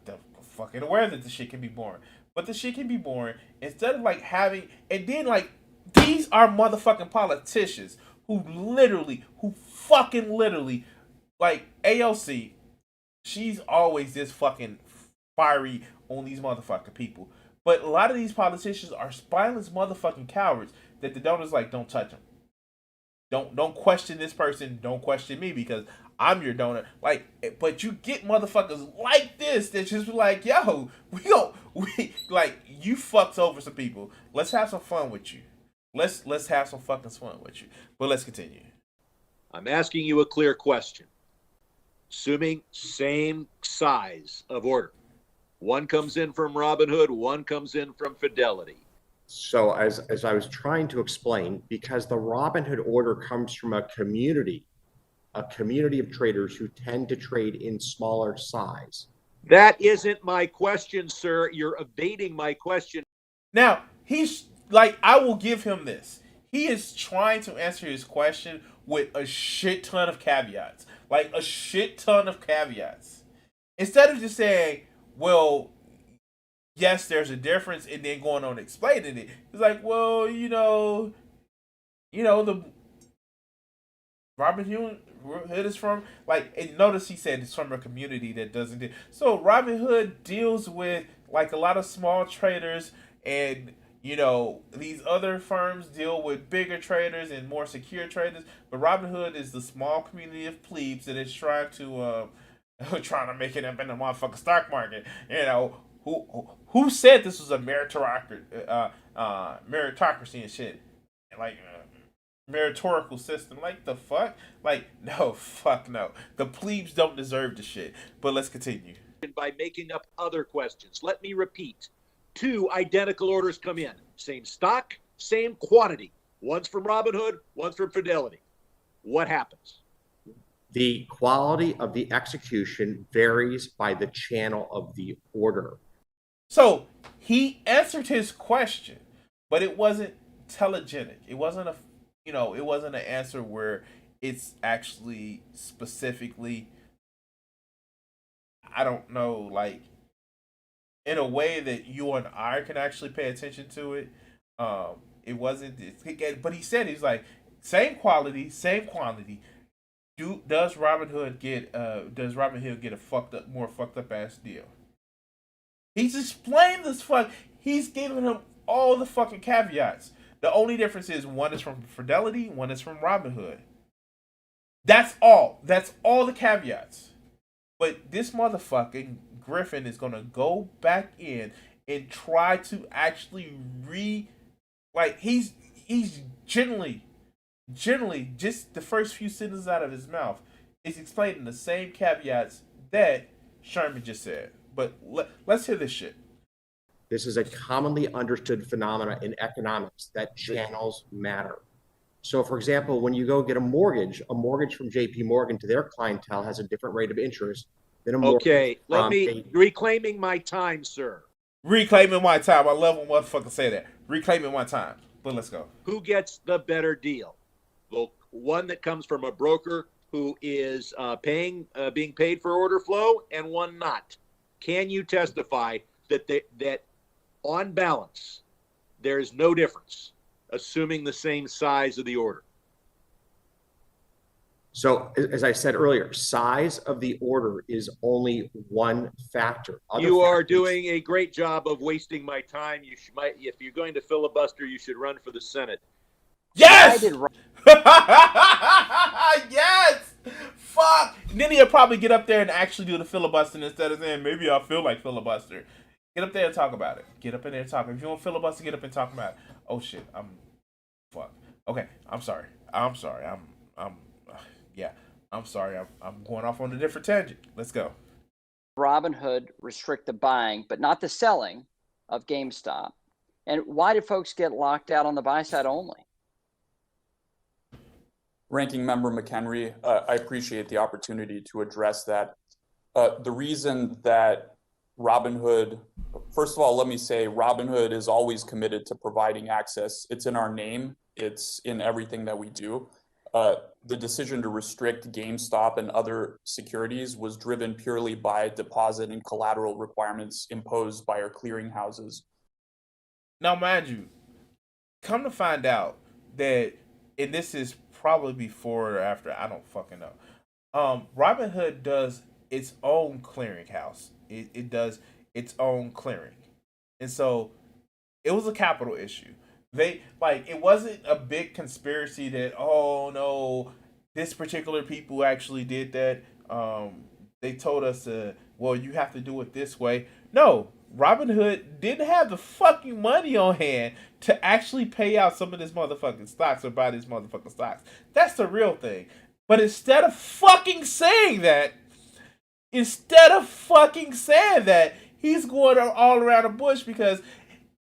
fucking aware that the shit can be boring. But the shit can be boring. Instead of, like, having... And then, like, these are motherfucking politicians who fucking literally... Like, AOC, she's always this fucking fiery on these motherfucking people. But a lot of these politicians are spineless motherfucking cowards that the donors like, don't touch them. Don't question this person. Don't question me because I'm your donor. Like, but you get motherfuckers like this that just be like, yo, like, you fucked over some people. Let's have some fun with you. Let's have some fucking fun with you. But let's continue. I'm asking you a clear question. Assuming same size of order. One comes in from Robinhood, one comes in from Fidelity. So as I was trying to explain, because the Robinhood order comes from a community of traders who tend to trade in smaller size. That isn't my question, sir. You're evading my question. Now, he's like, I will give him this. He is trying to answer his question with a shit ton of caveats. Like, a shit ton of caveats. Instead of just saying, well, yes, there's a difference, and then going on explaining it. It's like, well, the Robinhood is from, like, and notice he said it's from a community that doesn't do. So Robinhood deals with, like, a lot of small traders, and these other firms deal with bigger traders and more secure traders. But Robinhood is the small community of plebes that is trying to make it up in the motherfucking stock market. Who said this was a meritocracy and shit? Like, meritorical system. Like, the fuck? Like, no, fuck no. The plebes don't deserve the shit. But let's continue. By making up other questions. Let me repeat. 2 identical orders come in. Same stock, same quantity. One's from Robinhood, one's from Fidelity. What happens? The quality of the execution varies by the channel of the order. So he answered his question, but it wasn't telegenic. It wasn't it wasn't an answer where it's actually specifically, I don't know, like, in a way that you and I can actually pay attention to it. It wasn't, but he said, he's like, same quality, same quantity. Does Robinhood get a more fucked up ass deal? He's explained this he's giving him all the fucking caveats. The only difference is one is from Fidelity, one is from Robinhood. That's all. That's all the caveats. But this motherfucking Griffin is gonna go back in and try to actually he's generally just the first few sentences out of his mouth is explaining the same caveats that Sherman just said. But let's hear this shit. This is a commonly understood phenomena in economics that channels matter. So, for example, when you go get a mortgage from JP Morgan to their clientele has a different rate of interest than a mortgage Okay, let from me reclaiming my time, sir. Reclaiming my time. I love when motherfuckers say that. Reclaiming my time. But let's go. Who gets the better deal? The one that comes from a broker who is being paid for order flow, and one not. Can you testify that that on balance there is no difference, assuming the same size of the order? So, as I said earlier, size of the order is only one factor. You are doing a great job of wasting my time. You might, if you're going to filibuster, you should run for the Senate. Yes! Yes! Fuck! Then he'll probably get up there and actually do the filibustering instead of saying, maybe I feel like filibuster. Get up there and talk about it. Get up in there and talk. If you want filibuster, get up and talk about it. Oh shit, fuck. Okay, I'm sorry. Yeah, I'm sorry. I'm going off on a different tangent. Let's go. Robinhood restrict the buying, but not the selling of GameStop? And why did folks get locked out on the buy side only? Ranking Member McHenry, I appreciate the opportunity to address that. The reason that Robinhood, first of all, let me say Robinhood is always committed to providing access. It's in our name. It's in everything that we do. The decision to restrict GameStop and other securities was driven purely by deposit and collateral requirements imposed by our clearinghouses. Now, mind you, come to find out that, and this is probably before or after, I don't fucking know. Robinhood does its own clearinghouse. It does its own clearing. And so it was a capital issue. It wasn't a big conspiracy that, oh no, this particular people actually did that. They told us, well, you have to do it this way. No, Robinhood didn't have the fucking money on hand to actually pay out some of this motherfucking stocks or buy these motherfucking stocks. That's the real thing. But instead of fucking saying that, he's going all around the bush, because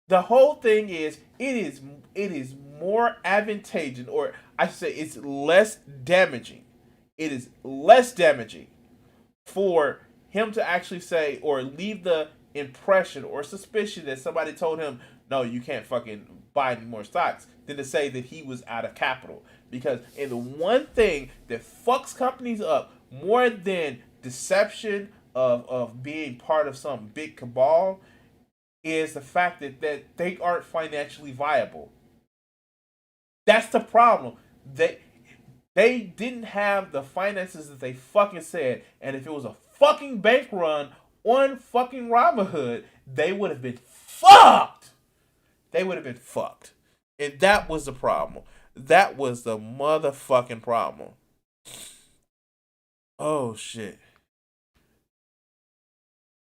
the whole thing is, it is more advantageous, or I should say it's less damaging. It is less damaging for him to actually say or leave the impression or suspicion that somebody told him, no, you can't fucking buy any more stocks, than to say that he was out of capital. Because and the one thing that fucks companies up more than deception of being part of some big cabal is the fact that they aren't financially viable. That's the problem. They didn't have the finances that they fucking said, and if it was a fucking bank run on fucking Robinhood, they would have been fucked. They would have been fucked. And that was the problem. That was the motherfucking problem. Oh shit.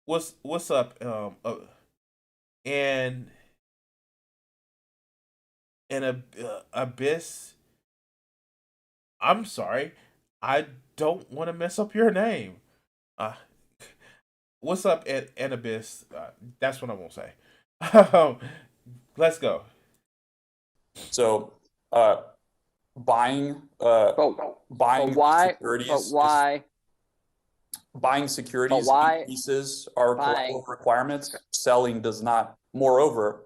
What's up? And Abyss. I'm sorry, I don't want to mess up your name. What's up, Abyss? That's what I won't say. Let's go. So, buying securities. Buying securities increases our collateral requirements. Selling does not. Moreover,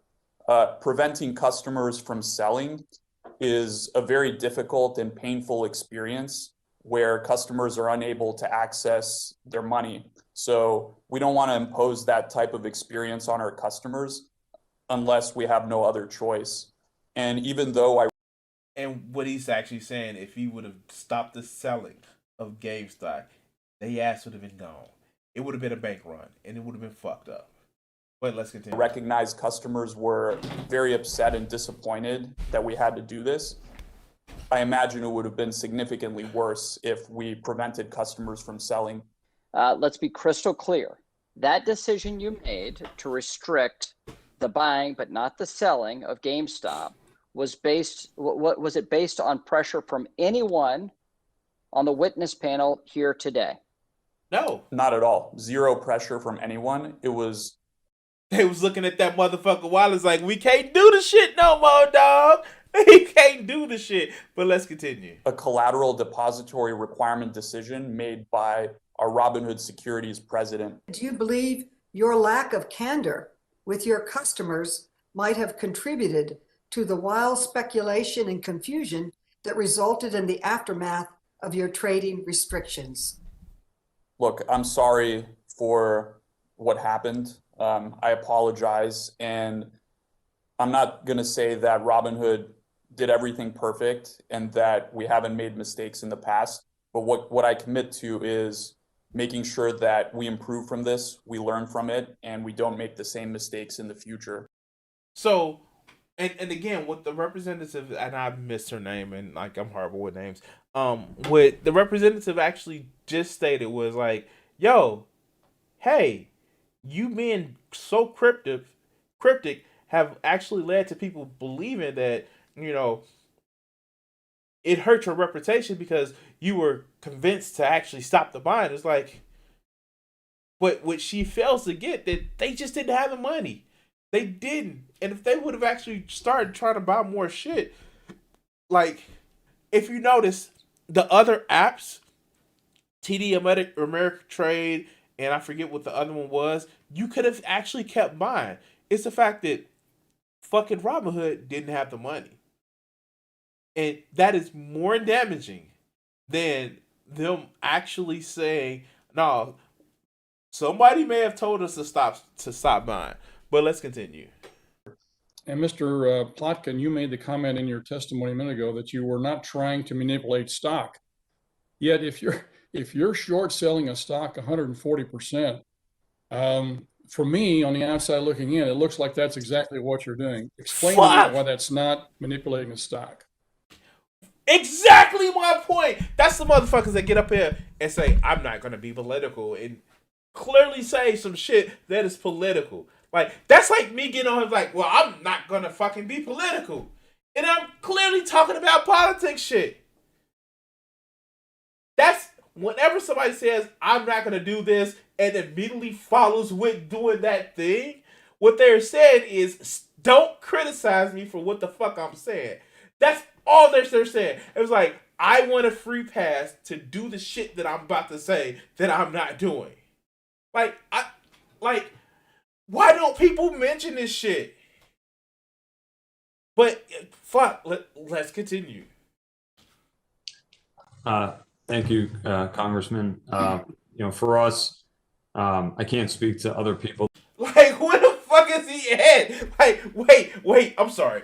preventing customers from selling is a very difficult and painful experience where customers are unable to access their money. So we don't want to impose that type of experience on our customers unless we have no other choice. And even though And what he's actually saying, if he would have stopped the selling of GameStop, the ass would have been gone. It would have been a bank run, and it would have been fucked up. But let's continue. Recognized customers were very upset and disappointed that we had to do this. I imagine it would have been significantly worse if we prevented customers from selling. Let's be crystal clear. That decision you made to restrict the buying but not the selling of GameStop was based, what was it based on pressure from anyone on the witness panel here today? No. Not at all. Zero pressure from anyone. It was They was looking at that motherfucker Wallace like, we can't do the shit no more, dog. We can't do the shit. But let's continue. A collateral depository requirement decision made by our Robinhood Securities president. Do you believe your lack of candor with your customers might have contributed to the wild speculation and confusion that resulted in the aftermath of your trading restrictions? Look, I'm sorry for what happened. I apologize. And I'm not going to say that Robinhood did everything perfect and that we haven't made mistakes in the past. But what I commit to is making sure that we improve from this, we learn from it, and we don't make the same mistakes in the future. So, and again, what the representative, and I missed her name, and like I'm horrible with names. What the representative actually just stated was like, "Yo, hey, you being so cryptic have actually led to people believing that, you know, it hurt your reputation because you were convinced to actually stop the buying." It's like, but what she fails to get, that they just didn't have the money. They didn't. And if they would have actually started trying to buy more shit, like, if you notice, the other apps, TD American Trade, and I forget what the other one was, you could have actually kept buying. It's the fact that fucking Robinhood didn't have the money. And that is more damaging than them actually saying, no, somebody may have told us to stop buying. But let's continue. And Mr. Plotkin, you made the comment in your testimony a minute ago that you were not trying to manipulate stock. Yet if you're short selling a stock 140%, for me on the outside looking in, it looks like that's exactly what you're doing. Explain to me why that's not manipulating a stock. Exactly my point. That's the motherfuckers that get up here and say, I'm not going to be political, and clearly say some shit that is political. Like, that's like me getting on here like, well, I'm not going to fucking be political. And I'm clearly talking about politics shit. That's whenever somebody says, I'm not going to do this, and immediately follows with doing that thing, what they're saying is, don't criticize me for what the fuck I'm saying. That's all they're saying. It was like, I want a free pass to do the shit that I'm about to say that I'm not doing. Why don't people mention this shit? But fuck, let's continue. Thank you, Congressman. For us, I can't speak to other people. Like, where the fuck is he at? Like, wait, I'm sorry.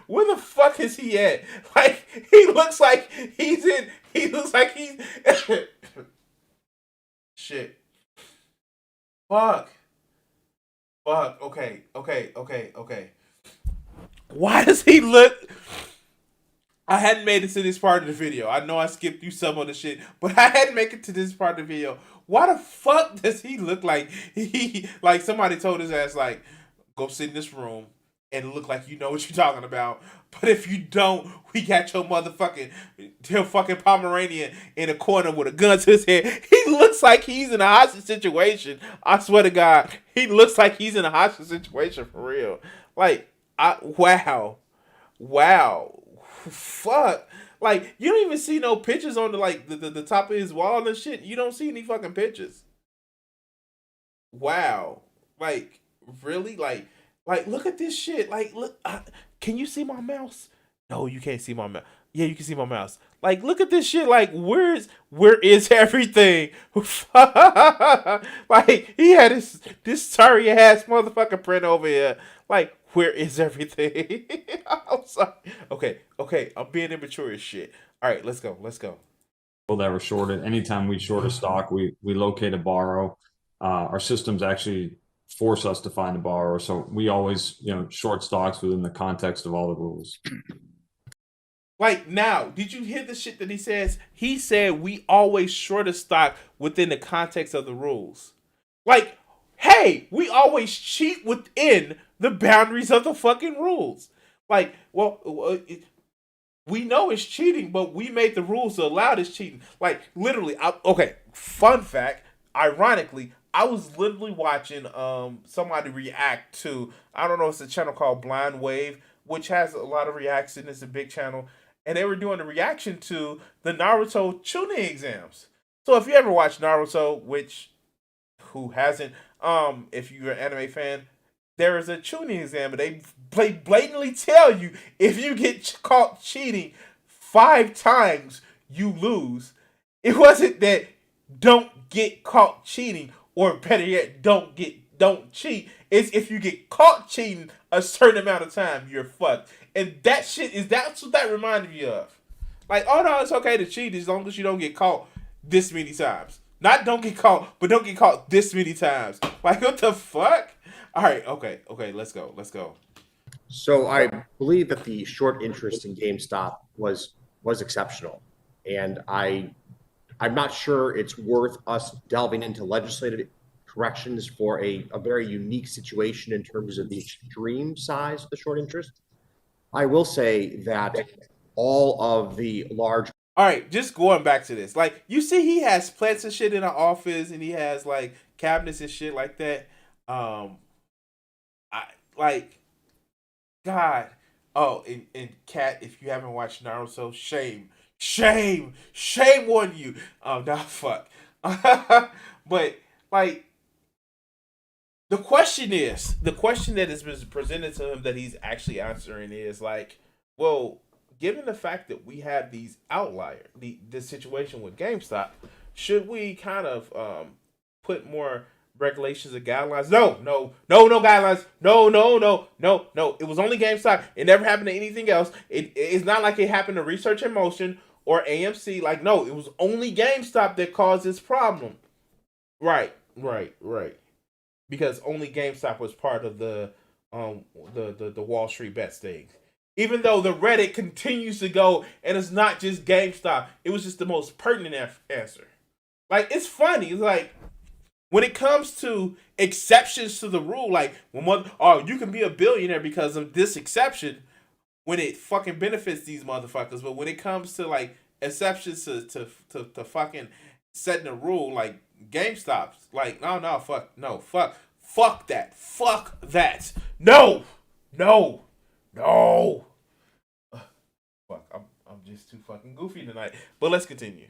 Where the fuck is he at? Like, he looks like he's shit. Fuck. Okay. Why does he look? I hadn't made it to this part of the video. I know I skipped you some of the shit, but I hadn't made it to this part of the video. Why the fuck does he look like like somebody told his ass, like, go sit in this room and look like you know what you're talking about. But if you don't, we got your fucking Pomeranian in a corner with a gun to his head. He looks like he's in a hostage situation. I swear to God, he looks like he's in a hostage situation for real. Like, wow, fuck. Like, you don't even see no pictures on the top of his wall and shit. You don't see any fucking pictures. Wow, like, really, like, look at this shit. Like, look, can you see my mouse? No, you can't see my mouse. Yeah, you can see my mouse. Like, look at this shit. Like, where is everything? Like, he had this sorry ass motherfucking print over here. Like, where is everything? I'm sorry. Okay, I'm being immature as shit. All right, let's go. People that were shorted. Anytime we short a stock, we locate a borrow. Our systems actually force us to find a borrower, so we always short stocks within the context of all the rules. Like, now, did you hear the shit that he says? He said we always short a stock within the context of the rules. Like, hey, we always cheat within the boundaries of the fucking rules. Like, well, we know it's cheating, but we made the rules to allow this cheating. Like, literally, okay, fun fact, ironically, I was literally watching somebody react to, I don't know, it's a channel called Blind Wave, which has a lot of reaction. It's a big channel, and they were doing a reaction to the Naruto Chunin exams. So if you ever watch Naruto, which who hasn't, if you're an anime fan, there is a Chunin exam, and they blatantly tell you if you get caught cheating 5 times, you lose. It wasn't that don't get caught cheating, or better yet, don't cheat. It's if you get caught cheating a certain amount of time, you're fucked. And that's what that reminded me of. Like, oh no, it's okay to cheat as long as you don't get caught this many times. Not don't get caught, but don't get caught this many times. Like, what the fuck? All right, okay, let's go. So I believe that the short interest in GameStop was exceptional, and I'm not sure it's worth us delving into legislative corrections for a very unique situation in terms of the extreme size of the short interest. I will say that all of the large. All right, just going back to this. Like, you see he has plants and shit in the office, and he has, like, cabinets and shit like that. God. Oh, and Kat, if you haven't watched Naruto, shame on you. Oh, nah, fuck. But, like, the question that has been presented to him that he's actually answering is, like, well, given the fact that we have these outliers, this situation with GameStop, should we kind of put more regulations and guidelines? No guidelines. No. It was only GameStop. It never happened to anything else. It's not like it happened to Research in Motion or AMC. Like, no, it was only GameStop that caused this problem. Right. Because only GameStop was part of the Wall Street Bets thing. Even though the Reddit continues to go, and it's not just GameStop, it was just the most pertinent answer. Like, it's funny. It's like, when it comes to exceptions to the rule, like, you can be a billionaire because of this exception, when it fucking benefits these motherfuckers. But when it comes to, like, exceptions to fucking setting a rule, like GameStop's, like, fuck that. No. Fuck, I'm just too fucking goofy tonight. But let's continue.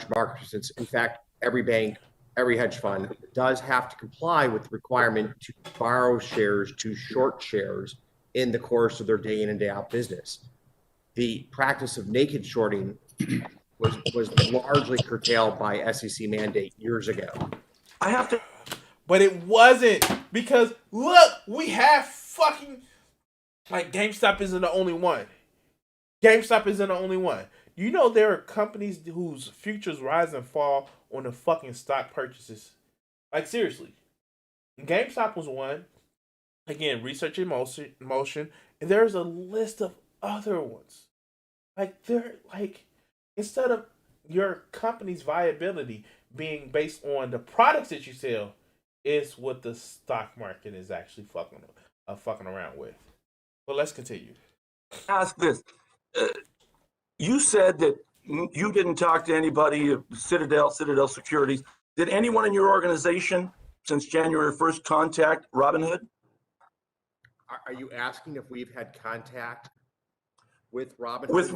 Market, since in fact every bank, every hedge fund does have to comply with the requirement to borrow shares to short shares in the course of their day in and day out business. The practice of naked shorting was largely curtailed by SEC mandate years ago. But it wasn't, because look, we have fucking, like, GameStop isn't the only one. You know there are companies whose futures rise and fall on the fucking stock purchases. Like, seriously. GameStop was one. Again, Research in Motion. And there's a list of other ones. Instead of your company's viability being based on the products that you sell, is what the stock market is actually fucking around with. But let's continue. Ask this. You said that you didn't talk to anybody, Citadel Securities. Did anyone in your organization since January 1st contact Robinhood? Are you asking if we've had contact with Robinhood? With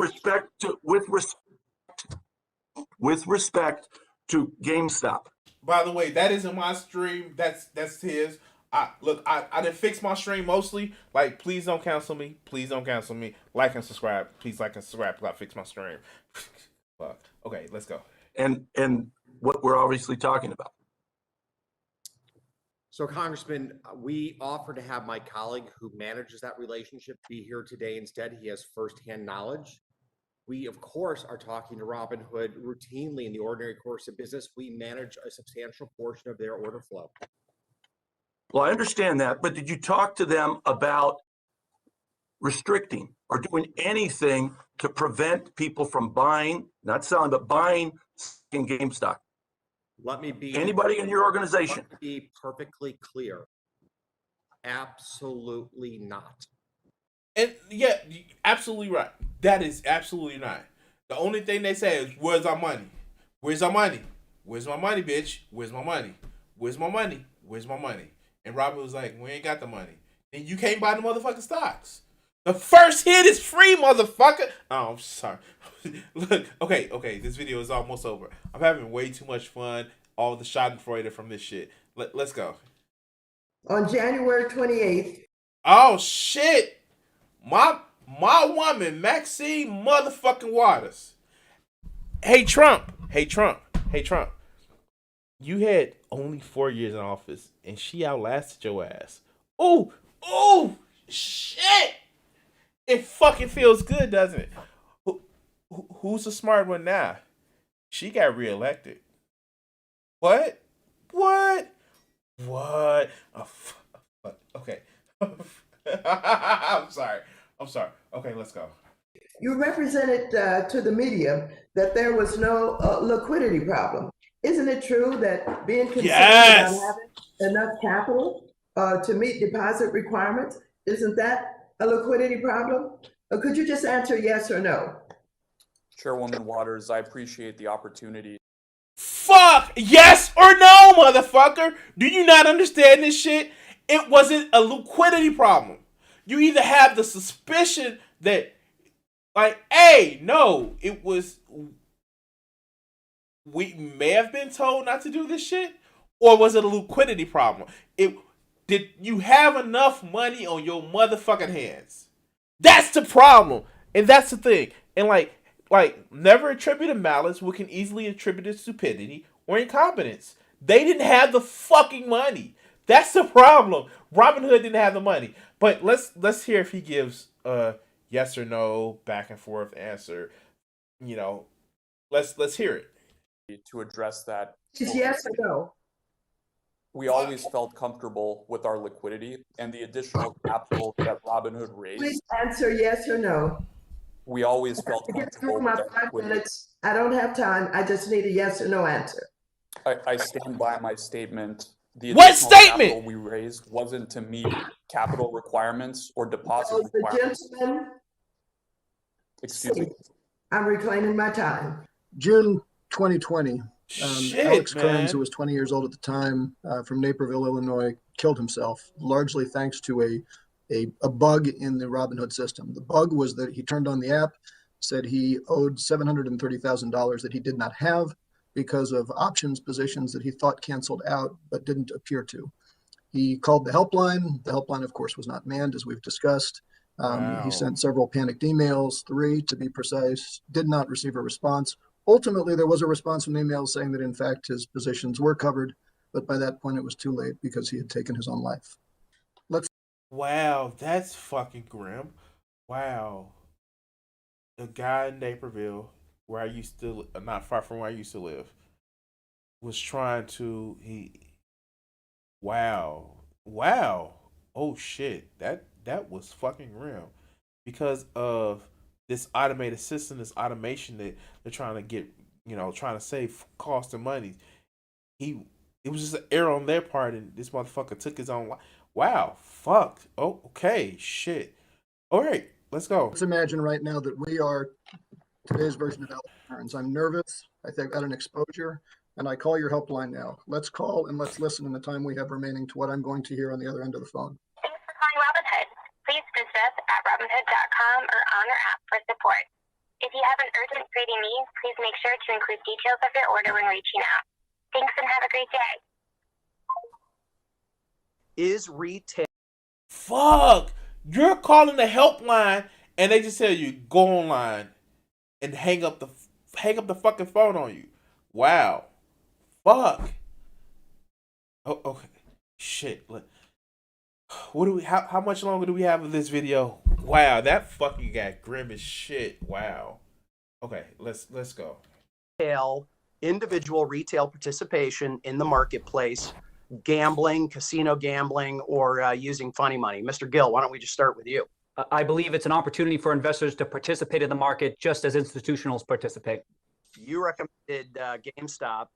respect to GameStop. By the way, that isn't my stream. That's his. I didn't fix my stream mostly. Like, please don't cancel me. Like and subscribe. Please like and subscribe. I fix my stream. Fuck. Okay, let's go. And what we're obviously talking about. So, Congressman, we offered to have my colleague who manages that relationship be here today instead. He has firsthand knowledge. We, of course, are talking to Robinhood routinely in the ordinary course of business. We manage a substantial portion of their order flow. Well, I understand that, but did you talk to them about restricting or doing anything to prevent people from buying, not selling, but buying in GameStop? Let me be anybody in your organization. Let me be perfectly clear. Absolutely not. And yeah, absolutely right. That is absolutely not. The only thing they say is, "Where's our money? Where's our money? Where's my money, bitch? Where's my money? where's my money? Where's my money? And Robin was like, we ain't got the money. And you can't buy the motherfucking stocks. The first hit is free, motherfucker. Oh, I'm sorry. Look, okay, this video is almost over. I'm having way too much fun. All the schadenfreude from this shit. Let's go. On January 28th. Oh, shit. My woman, Maxine motherfucking Waters. Hey, Trump. You had only 4 years in office, and she outlasted your ass. Oh, shit. It fucking feels good, doesn't it? Who's the smart one now? She got reelected. What? Oh, okay. I'm sorry. Okay, let's go. You represented to the media that there was no liquidity problem. Isn't it true that being concerned about having enough capital to meet deposit requirements, isn't that a liquidity problem? Or could you just answer yes or no? Chairwoman Waters, I appreciate the opportunity. Fuck! Yes or no, motherfucker! Do you not understand this shit? It wasn't a liquidity problem. You either have the suspicion that, like, hey, no, it was, we may have been told not to do this shit, or was it a liquidity problem? Did you have enough money on your motherfucking hands? That's the problem, and that's the thing. And like never attribute a malice. We can easily attribute it to stupidity or incompetence. They didn't have the fucking money. That's the problem. Robin Hood didn't have the money. But let's hear if he gives a yes or no back and forth answer. You know, let's hear it. To address that. Is yes or no? We always felt comfortable with our liquidity and the additional capital that Robinhood raised. Please answer yes or no. We always felt To get comfortable through my with our 5 liquidity. minutes, I don't have time. I just need a yes or no answer. I stand by my statement. The What additional statement? capital we raised wasn't to meet capital requirements or deposit So the requirements. gentleman, Excuse me. I'm reclaiming my time. June 2020, Alex man. Kearns, who was 20 years old at the time, from Naperville, Illinois, killed himself, largely thanks to a bug in the Robinhood system. The bug was that he turned on the app, said he owed $730,000 that he did not have because of options positions that he thought canceled out but didn't appear to. He called the helpline. The helpline, of course, was not manned, as we've discussed. Wow. He sent several panicked emails, 3 to be precise, did not receive a response. Ultimately, there was a response from the email saying that, in fact, his positions were covered, but by that point, it was too late because he had taken his own life. Wow, that's fucking grim. Wow. A guy in Naperville, where I used to, not far from where I used to live, was trying to, wow. Oh shit, that was fucking grim. Because of this automated system, this automation that they're trying to get, trying to save cost and money. It was just an error on their part, and this motherfucker took his own life. Wow, fuck. Oh, okay, shit. All right, let's go. Let's imagine right now that we are today's version of Alex Kearns. I'm nervous. I think I got an exposure, and I call your helpline now. Let's call and let's listen in the time we have remaining to what I'm going to hear on the other end of the phone. Thanks for calling Robinhood. Please visit us at robinhood.com or on our app for support. If you have an urgent trading need, please make sure to include details of your order when reaching out. Thanks and have a great day. Is retail. Fuck! You're calling the helpline, and they just tell you go online and hang up the fucking phone on you. Wow. Fuck. Oh, okay. Shit. How much longer do we have of this video? Wow, that fucking got grim as shit. Wow. Okay, let's go. Individual retail participation in the marketplace, gambling, casino gambling, or using funny money. Mr. Gill, why don't we just start with you? I believe it's an opportunity for investors to participate in the market just as institutionals participate. You recommended GameStop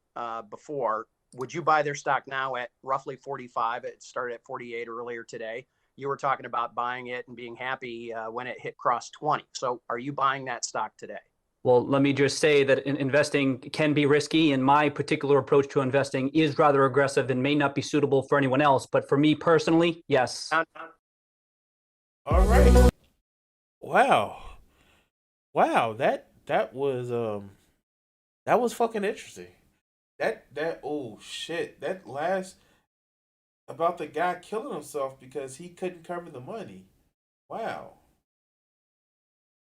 before. Would you buy their stock now at roughly 45? It started at 48 earlier today. You were talking about buying it and being happy when it hit cross 20. So are you buying that stock today? Well, let me just say that investing can be risky, and my particular approach to investing is rather aggressive and may not be suitable for anyone else. But for me personally, yes. All right. Wow. Wow. That was fucking interesting. That oh shit. That last about the guy killing himself because he couldn't cover the money. Wow.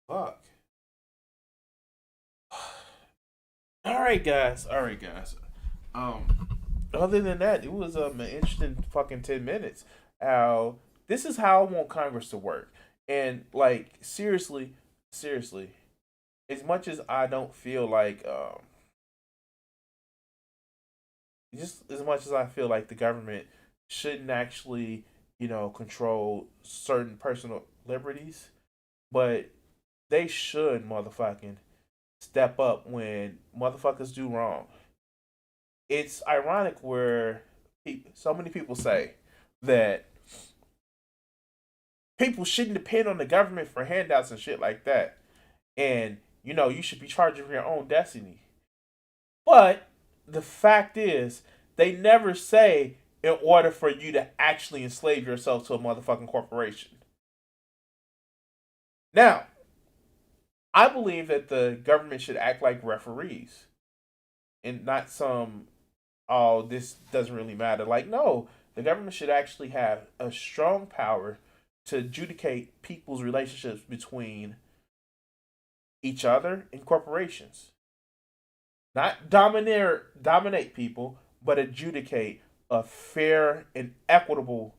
Fuck. All right, guys. All right, guys. Other than that, it was an interesting fucking 10 minutes. How this is how I want Congress to work, and like seriously, seriously, as much as I don't feel like, just as much as I feel like the government shouldn't actually, control certain personal liberties, but they should motherfucking step up when motherfuckers do wrong. It's ironic where so many people say that people shouldn't depend on the government for handouts and shit like that. And, you should be charging for your own destiny. But the fact is, they never say in order for you to actually enslave yourself to a motherfucking corporation. Now, I believe that the government should act like referees and not some, oh, this doesn't really matter. Like, no, the government should actually have a strong power to adjudicate people's relationships between each other and corporations. Not dominate people, but adjudicate a fair and equitable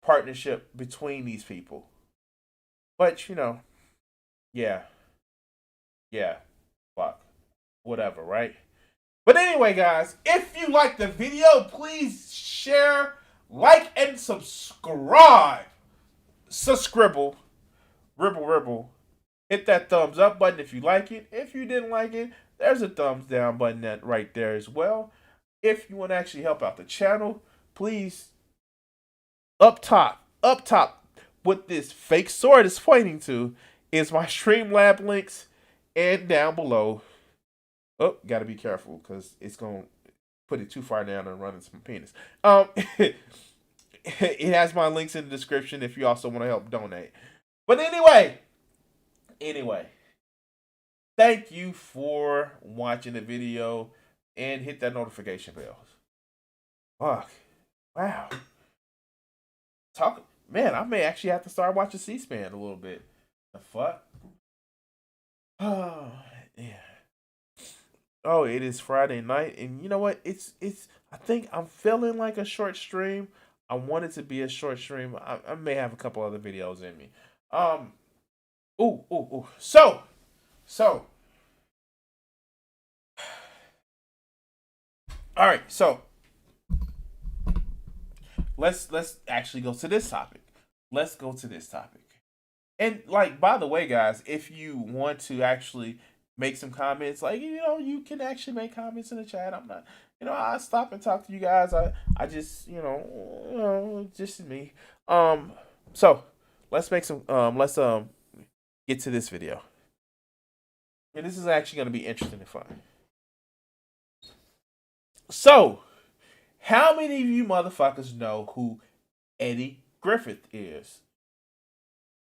partnership between these people. But yeah, yeah, fuck, whatever, right? But anyway, guys, if you like the video, please share, like, and subscribe. Subscribble, ribble. Hit that thumbs up button if you like it. If you didn't like it, there's a thumbs down button right there as well. If you want to actually help out the channel, please, up top, what this fake sword is pointing to is my Streamlabs links, and down below. Oh, gotta be careful because it's gonna put it too far down and run into my penis. It has my links in the description if you also want to help donate. But anyway, thank you for watching the video and hit that notification bell. Fuck. Wow. Man, I may actually have to start watching C-SPAN a little bit. The fuck? Oh, yeah. Oh, it is Friday night, and you know what? It's. I think I'm feeling like a short stream. I want it to be a short stream. I may have a couple other videos in me. Ooh. So. All right. So let's actually go to this topic. Let's go to this topic. And like, by the way, guys, if you want to actually make some comments, like, you can actually make comments in the chat. I'm not, I stop and talk to you guys. I just, just me. So let's make some, let's get to this video. And this is actually going to be interesting and fun. So, how many of you motherfuckers know who Eddie Griffith is?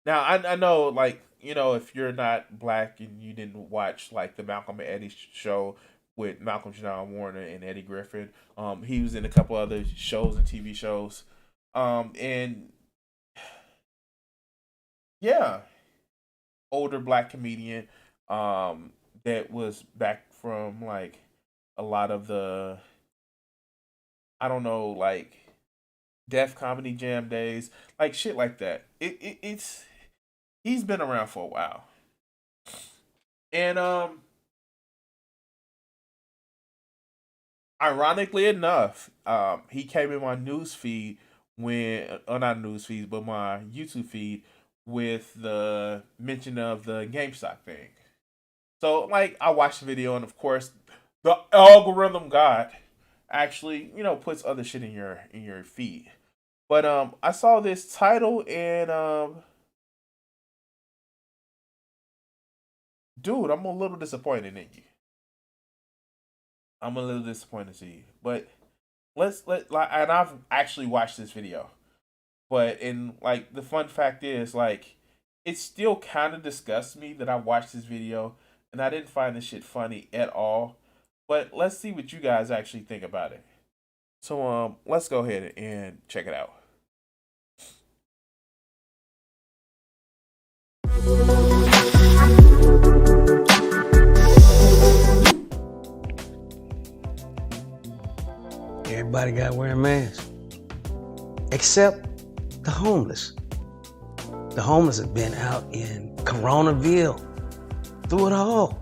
Now, I know, like, if you're not black and you didn't watch, like, the Malcolm and Eddie show with Malcolm Jamal Warner and Eddie Griffin, he was in a couple other shows and TV shows. And, yeah, older black comedian that was back from, like, a lot of the, I don't know, like, Def Comedy Jam days, like, shit like that. It's he's been around for a while. And ironically enough, he came in my news feed not news feed, but my YouTube feed with the mention of the GameStop thing. So, like, I watched the video, and of course, the algorithm god actually, puts other shit in your feed. But I saw this title, and dude, I'm a little disappointed in you. I'm a little disappointed in you. But and I've actually watched this video. But like the fun fact is, like, it still kind of disgusts me that I watched this video and I didn't find this shit funny at all. But let's see what you guys actually think about it. So let's go ahead and check it out. Everybody got to wear a mask, except the homeless. The homeless have been out in Coronaville through it all.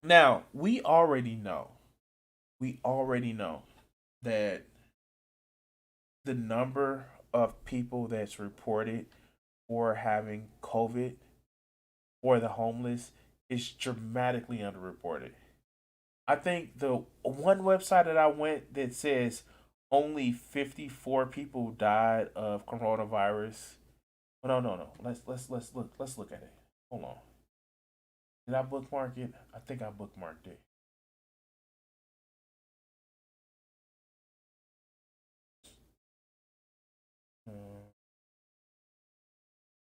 Now, we already know that the number of people that's reported for having COVID or the homeless is dramatically underreported. I think the one website that I went that says only 54 people died of coronavirus. Oh, no. Let's look at it. Hold on. Did I bookmark it? I think I bookmarked it.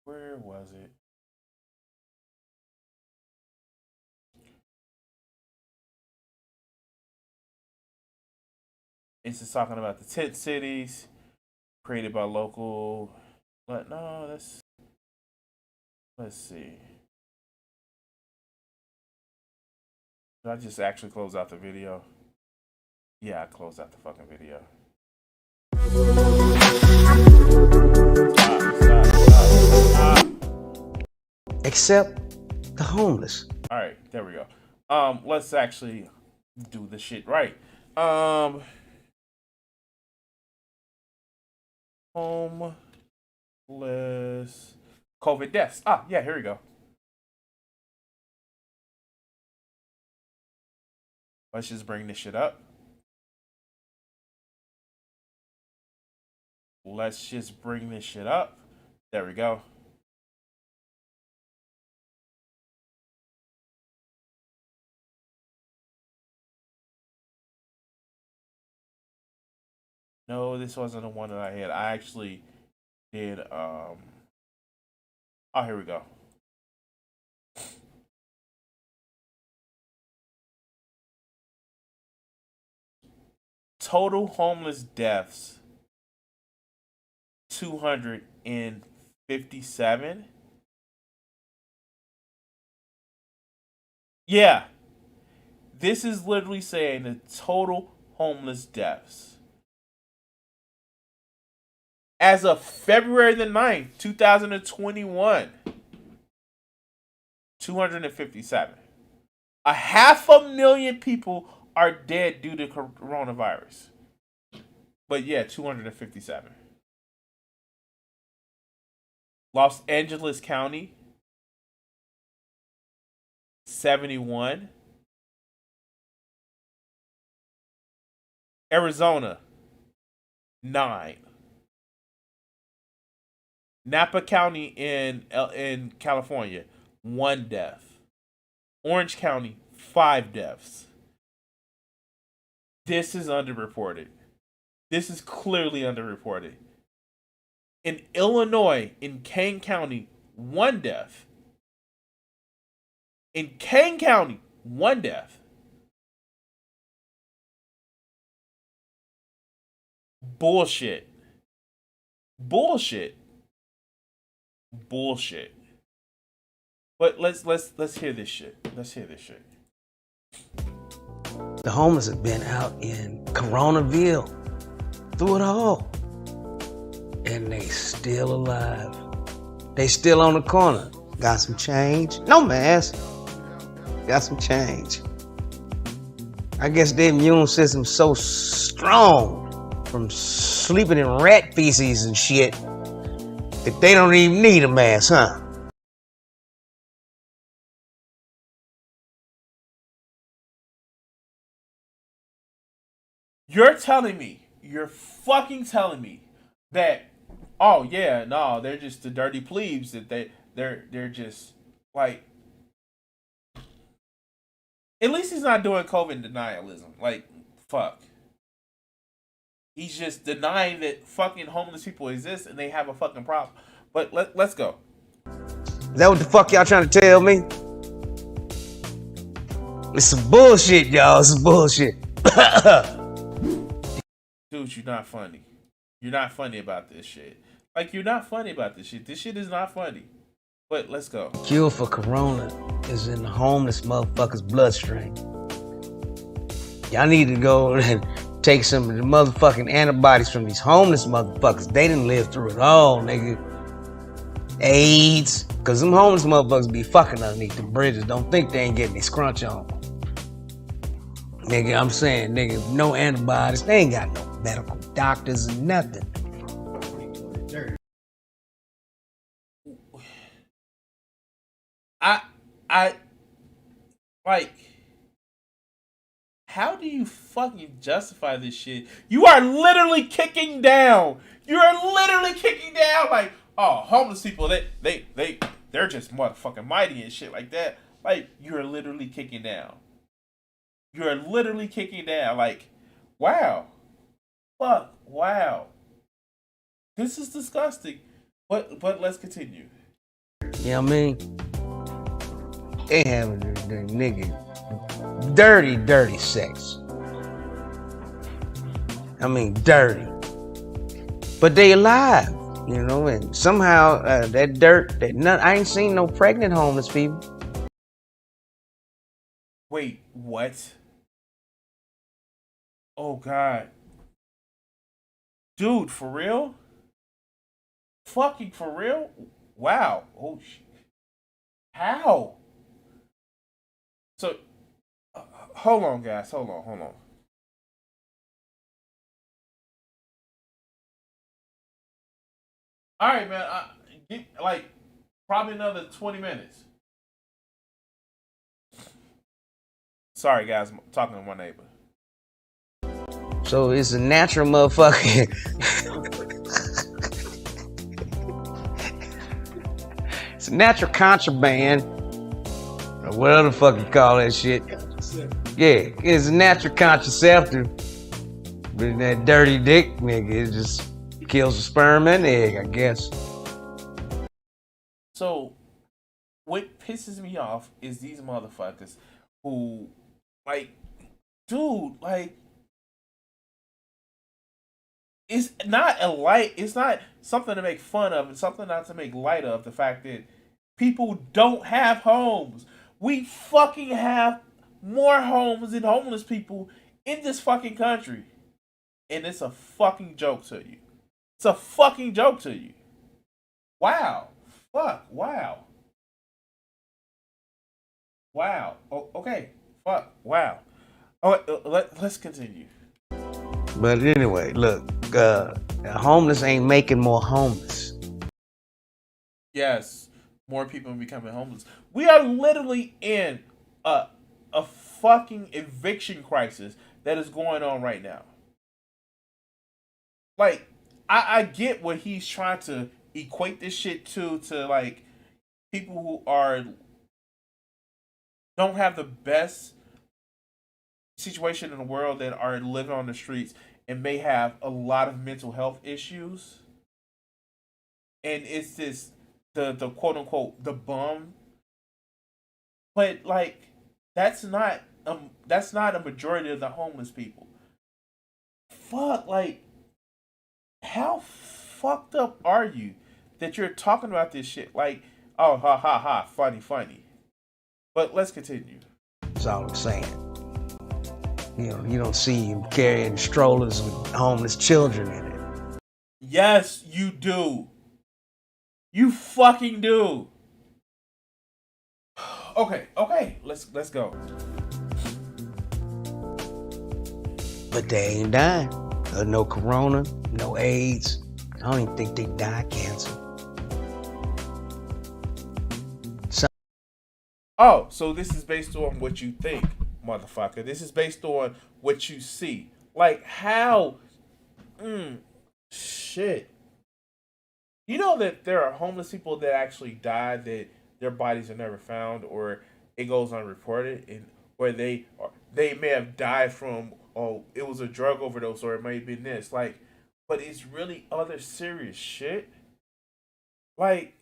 Where was it? It's just talking about the tent cities created by local. But no, let's see. Did I just actually close out the video? Yeah, I closed out the fucking video. Stop. Except the homeless. All right, there we go. Let's actually do the shit right. Homeless COVID deaths. Yeah, here we go. Let's just bring this shit up. There we go. No, this wasn't the one that I had. I actually did here we go. Total homeless deaths 257. Yeah. This is literally saying the total homeless deaths. As of February the 9th, 2021, 257. 500,000 people are dead due to coronavirus. But yeah, 257. Los Angeles County, 71. Arizona, 9. Napa County in California, 1 death. Orange County, 5 deaths. This is underreported. This is clearly underreported. In Illinois, in Kane County, 1 death. In Kane County, 1 death. Bullshit. But let's hear this shit. The homeless have been out in Coronaville through it all. And they still alive. They still on the corner. Got some change. No mask. Got some change. I guess their immune system's so strong from sleeping in rat feces and shit that they don't even need a mask, huh? You're fucking telling me that, oh yeah, no, they're just the dirty plebes, that they're just like, At least he's not doing COVID denialism. Like, fuck. He's just denying that fucking homeless people exist and they have a fucking problem. But let's go. Is that what the fuck y'all trying to tell me? It's some bullshit, y'all. It's some bullshit. Dude, you're not funny. You're not funny about this shit. Like, you're not funny about this shit. This shit is not funny. But let's go. Cure for corona is in the homeless motherfucker's bloodstream. Y'all need to go and take some of the motherfucking antibodies from these homeless motherfuckers. They didn't live through it all, nigga. AIDS. Cause them homeless motherfuckers be fucking underneath the bridges. Don't think they ain't getting their scrunch on. Nigga, I'm saying, nigga, no antibiotics. They ain't got no medical doctors and nothing. I like, how do you fucking justify this shit? You are literally kicking down. You are literally kicking down. Like, oh, homeless people, they're just motherfucking mighty and shit like that. Like, you're literally kicking down. You're literally kicking down. Like, wow. Fuck, wow. This is disgusting. But let's continue. You know what I mean? They having the nigga dirty sex. I mean, dirty. But they alive, you know, and somehow that dirt, I ain't seen no pregnant homeless people. Wait, what? Oh, God. Dude, for real? Fucking for real? Wow. Oh, shit. How? So, hold on, guys. Hold on. All right, man. Like, probably another 20 minutes. Sorry, guys. I'm talking to my neighbor. So it's a natural motherfucking... It's a natural contraband. Or whatever the fuck you call that shit. Yeah, it's a natural contraceptive. But that dirty dick, nigga, it just kills the sperm and the egg, I guess. So, what pisses me off is these motherfuckers who, like, dude, like, it's not something to make fun of. It's something not to make light of the fact that people don't have homes. We fucking have more homes than homeless people in this fucking country. And it's a fucking joke to you. It's a fucking joke to you. Wow. Fuck. Wow. Wow. Oh, okay. Fuck. Wow. Oh, let's continue. But anyway, look, homeless ain't making more homeless. Yes, more people are becoming homeless. We are literally in a fucking eviction crisis that is going on right now. Like, I get what he's trying to equate this shit to like people who don't have the best situation in the world that are living on the streets and may have a lot of mental health issues. And it's this the quote unquote the bum. But like that's not a majority of the homeless people. Fuck, like how fucked up are you that you're talking about this shit like, oh, ha ha ha, funny. But let's continue. That's all I'm saying. You know, you don't see him carrying strollers with homeless children in it. Yes, you do. You fucking do. Okay, let's go. But they ain't dying. No corona, no AIDS. I don't even think they die of cancer. So this is based on what you think, motherfucker. This is based on what you see. Like how? Shit. You know that there are homeless people that actually died that their bodies are never found or it goes unreported, and or they may have died from, oh, it was a drug overdose, or it may have been this. Like, but it's really other serious shit. Like,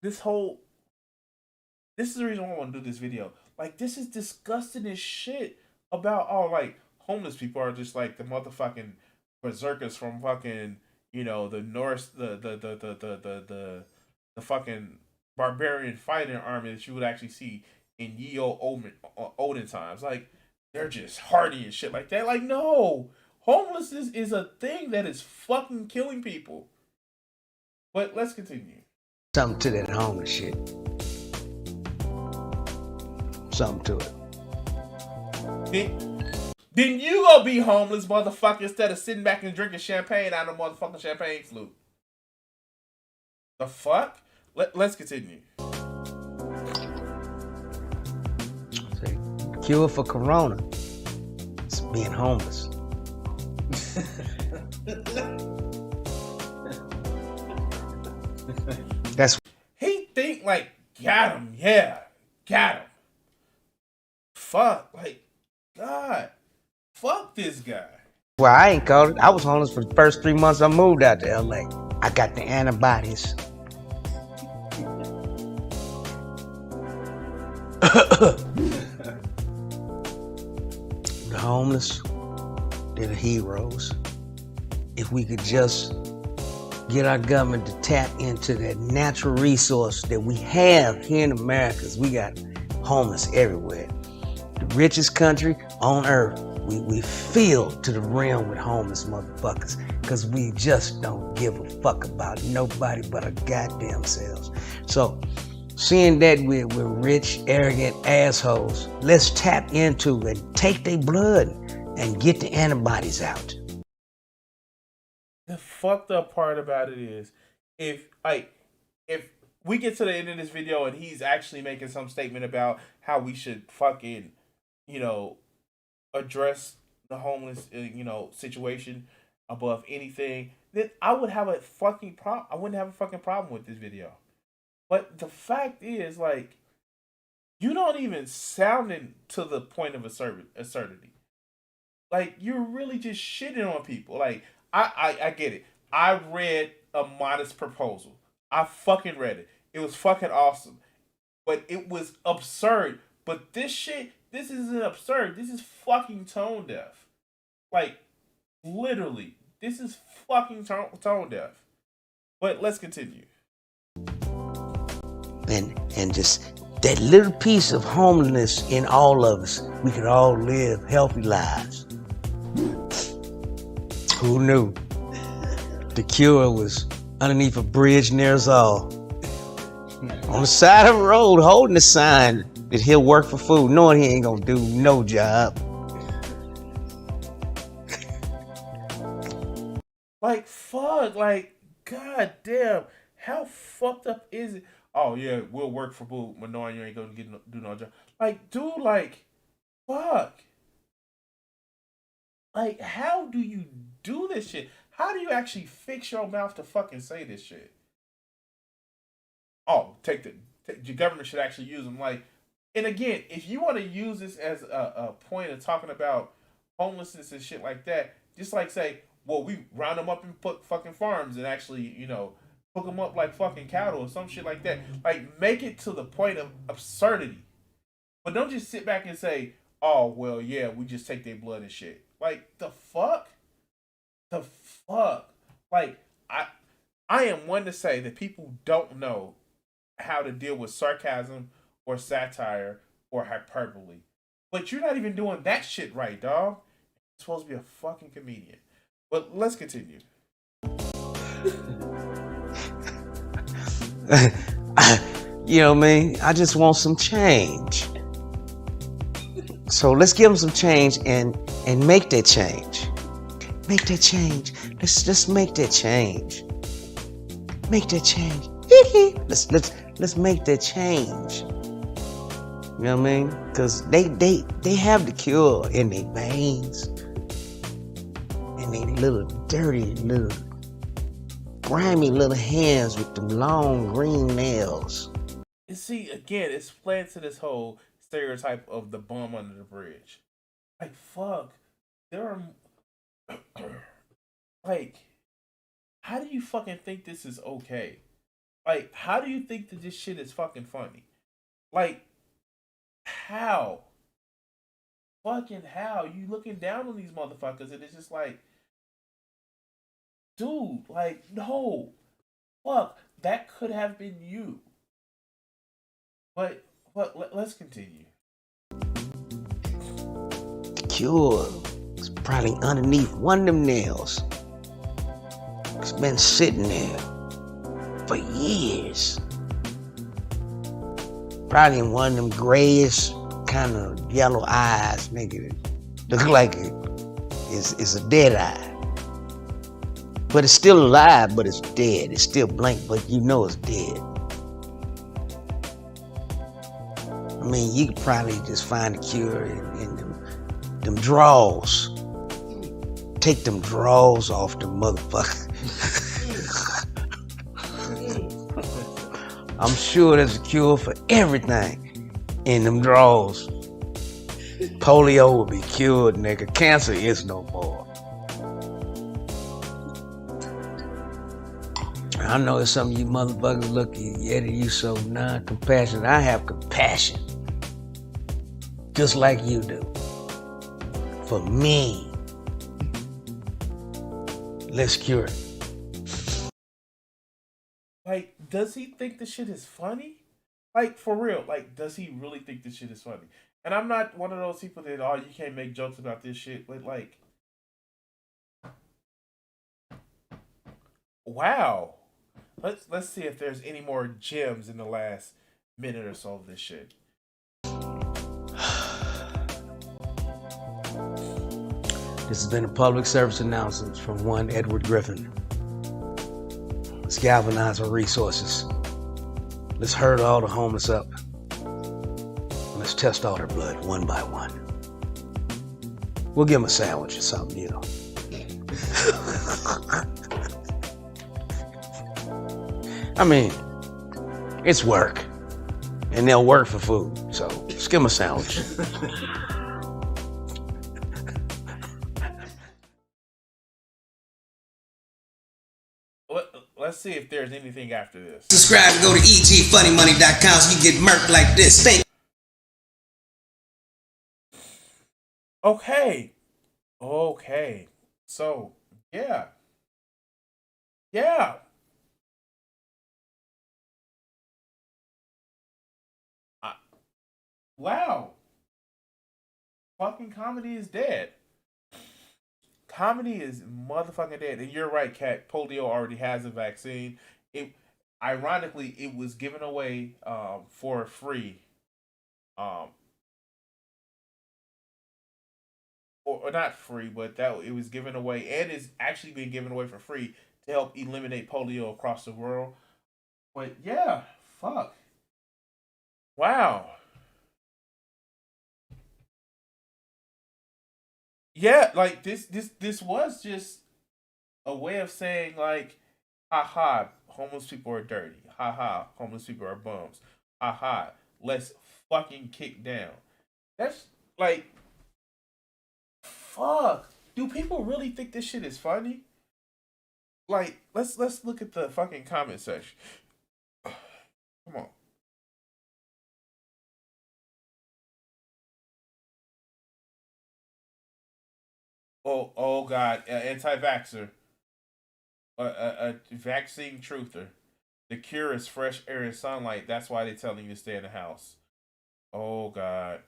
this is the reason why I want to do this video. Like, this is disgusting as shit about, oh, like, homeless people are just like the motherfucking berserkers from fucking, you know, the Norse, the fucking barbarian fighting army that you would actually see in ye olden times. Like, they're just hardy and shit like that. Like, no, homelessness is a thing that is fucking killing people. But let's continue. Something to that homeless shit. Something to it. Then you go be homeless, motherfucker, instead of sitting back and drinking champagne out of the motherfucking champagne flute. The fuck? Let's continue. Cure for corona. It's being homeless. That's he think like got him, yeah, got him. Fuck, like, God, fuck this guy. well, I ain't called it. I was homeless for the first 3 months I moved out to LA. I got the antibodies. The homeless, they're the heroes. If we could just get our government to tap into that natural resource that we have here in America, because we got homeless everywhere. The richest country on earth, we filled to the rim with homeless motherfuckers, because we just don't give a fuck about nobody but our goddamn selves. So, seeing that we're rich, arrogant assholes, let's tap into and take their blood and get the antibodies out. The fucked up part about it is, if we get to the end of this video and he's actually making some statement about how we should fucking, you know, address the homeless, you know, situation above anything, then I would have a fucking problem. I wouldn't have a fucking problem with this video. But the fact is, like, you don't even sound to the point of absurdity. Like, you're really just shitting on people. Like, I get it. I read A Modest Proposal. I fucking read it. It was fucking awesome. But it was absurd. But this shit, this isn't absurd. This is fucking tone deaf. Like, literally. This is fucking tone deaf. But let's continue. And just that little piece of homelessness in all of us, we could all live healthy lives. Who knew? The cure was underneath a bridge near us all. On the side of the road, holding a sign that he'll work for food, knowing he ain't gonna do no job. Like, fuck, like, god damn, how fucked up is it? Oh yeah, we'll work for food, but knowing you ain't gonna do no job. Like, dude, like, fuck. Like, how do you do this shit? How do you actually fix your mouth to fucking say this shit? Oh, the government should actually use them. Like, and again, if you want to use this as a point of talking about homelessness and shit like that, just like say, well, we round them up and put fucking farms and actually, you know, hook them up like fucking cattle or some shit like that. Like, make it to the point of absurdity. But don't just sit back and say, oh, well, yeah, we just take their blood and shit. Like, the fuck? The fuck? Like, I am one to say that people don't know how to deal with sarcasm or satire or hyperbole. But you're not even doing that shit right, dog. You're supposed to be a fucking comedian. But let's continue. You know what I mean? I just want some change. So let's give them some change and make that change. Make that change. Let's make that change. Make that change. let's make that change. You know what I mean? Because they have the cure in their veins. And they little dirty, little grimy little hands with them long green nails. You see, again, it's playing to this whole stereotype of the bum under the bridge. Like, fuck. There are. Like, how do you fucking think this is okay? Like, how do you think that this shit is fucking funny? Like, how? Fucking how? You looking down on these motherfuckers and it's just like, dude, like, no. Fuck, that could have been you. But let's continue. The cure is probably underneath one of them nails. It's been sitting there for years. Probably in one of them grayish kind of yellow eyes, nigga. Look like it's a dead eye. But it's still alive, but it's dead. It's still blank, but you know it's dead. I mean, you could probably just find a cure in them drawers. Take them drawers off the motherfucker. I'm sure there's a cure for everything in them drawers. Polio will be cured, nigga. Cancer is no more. I know it's some of you motherfuckers look at you so non-compassionate. I have compassion. Just like you do. For me. Let's cure it. Like, does he think this shit is funny? Like, for real, like, does he really think this shit is funny? And I'm not one of those people that, oh, you can't make jokes about this shit, but like, wow. Let's see if there's any more gems in the last minute or so of this shit. This has been a public service announcement from one Edward Griffin. Let's galvanize our resources. Let's herd all the homeless up. Let's test all their blood one by one. We'll give them a sandwich or something, you know. I mean, it's work. And they'll work for food. So just give them a sandwich. Let's see if there's anything after this. Subscribe and go to egfunnymoney.com so you get murked like this. Thank Okay. So, yeah. Wow. Fucking comedy is dead. Comedy is motherfucking dead. And you're right, Kat. Polio already has a vaccine. Ironically, it was given away for free. Or not free, but it was given away and is actually being given away for free to help eliminate polio across the world. But yeah, fuck. Wow. Yeah, like this was just a way of saying like, haha, homeless people are dirty. Haha, homeless people are bums. Haha, let's fucking kick down. That's like, fuck. Do people really think this shit is funny? Like, let's look at the fucking comment section. Come on. Oh God, anti-vaxxer, a vaccine truther. The cure is fresh air and sunlight. That's why they're telling you to stay in the house. Oh God.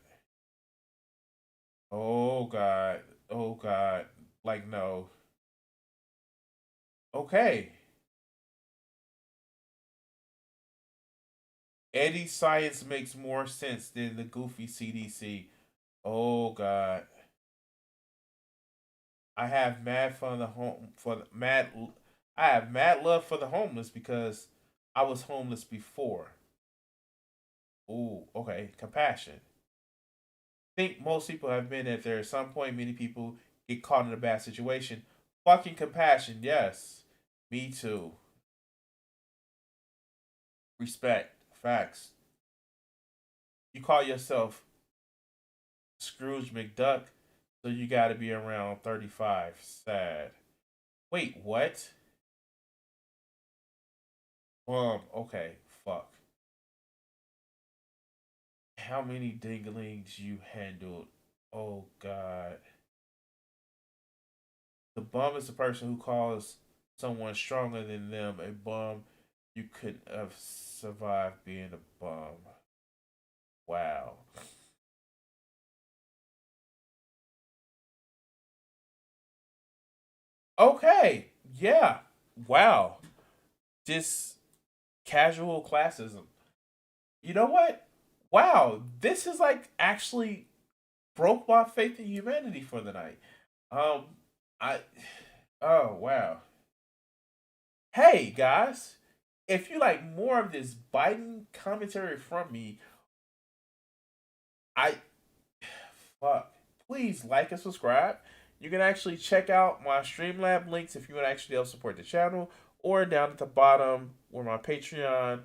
Oh God. Oh God. Like, no. Okay. Eddie's science makes more sense than the goofy CDC. Oh God. I have mad fun I have mad love for the homeless because I was homeless before. Ooh, okay. Compassion. I think most people have been there at some point. Many people get caught in a bad situation. Fucking compassion, yes. Me too. Respect. Facts. You call yourself Scrooge McDuck, so you got to be around 35. Sad. Wait, what? Okay, fuck. How many dinglings you handled? Oh, God. The bum is the person who calls someone stronger than them a bum. You couldn't have survived being a bum. Wow. Okay. Yeah. Wow. Just casual classism. You know what? Wow. This is like actually broke my faith in humanity for the night. I oh wow. Hey guys, if you like more of this Biden commentary from me, I fuck. Please like and subscribe. You can actually check out my Streamlabs links if you want to actually help support the channel, or down at the bottom where my Patreon.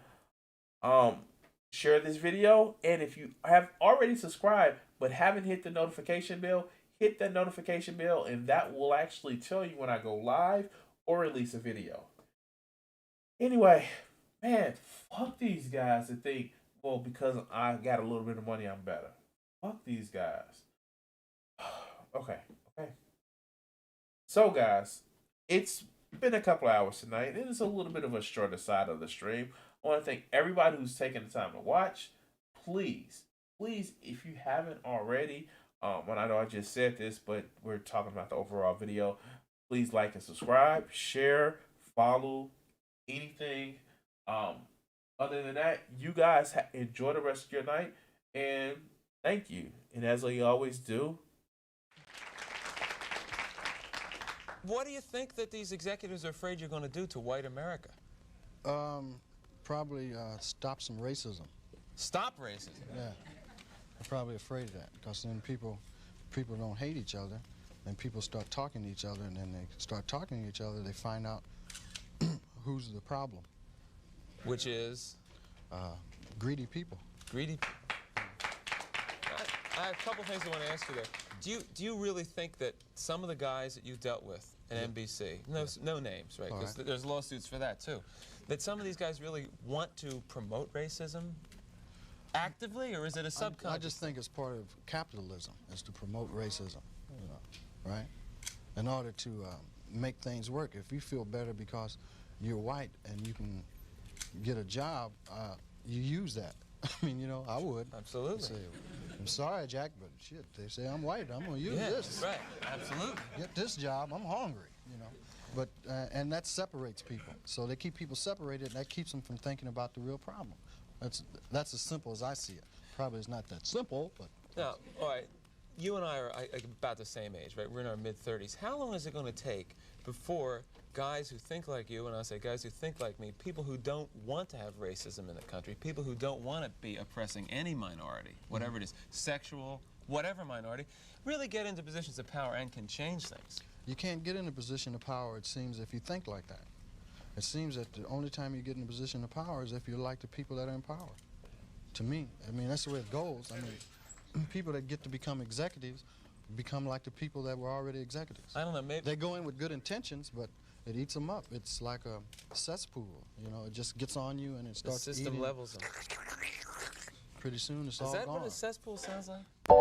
Share this video, and if you have already subscribed but haven't hit the notification bell, hit that notification bell, and that will actually tell you when I go live or release a video. Anyway, man, fuck these guys that think, well, because I got a little bit of money, I'm better. Fuck these guys. Okay. So, guys, it's been a couple hours tonight. It is a little bit of a shorter side of the stream. I want to thank everybody who's taken the time to watch. Please, if you haven't already, and I know I just said this, but we're talking about the overall video, please like and subscribe, share, follow, anything. Other than that, you guys enjoy the rest of your night, and thank you. And as we always do, what do you think that these executives are afraid you're going to do to white America? Probably stop some racism. Stop racism? Yeah. I'm probably afraid of that, because then people don't hate each other, then people start talking to each other, and then they start talking to each other, they find out who's the problem. Which is? Greedy people. Greedy people. I have a couple things I want to ask you there. Do you really think that some of the guys that you dealt with at NBC, no names, right? Because there's lawsuits for that too, that some of these guys really want to promote racism actively, or is it a subconscious? I just think it's part of capitalism, is to promote racism, right? In order to make things work. If you feel better because you're white and you can get a job, you use that. I mean, I would. Absolutely. Say, I'm sorry, Jack, but shit, they say I'm white. I'm going to use this. Right, absolutely. Get this job. I'm hungry, But, and that separates people. So they keep people separated, and that keeps them from thinking about the real problem. That's as simple as I see it. Probably it's not that simple, but... Now, all right, you and I are about the same age, right? We're in our mid-30s. How long is it going to take before guys who think like you, and I say guys who think like me, people who don't want to have racism in the country, people who don't want to be oppressing any minority, whatever it is, sexual, whatever minority, really get into positions of power and can change things? You can't get in a position of power, it seems, if you think like that. It seems that the only time you get in a position of power is if you're like the people that are in power. To me, I mean, that's the way it goes. I mean, people that get to become executives become like the people that were already executives. I don't know, maybe... They go in with good intentions, but it eats them up. It's like a cesspool, it just gets on you and it starts the system eating. levels them. Pretty soon it's all gone. Is that what a cesspool sounds like? Yes.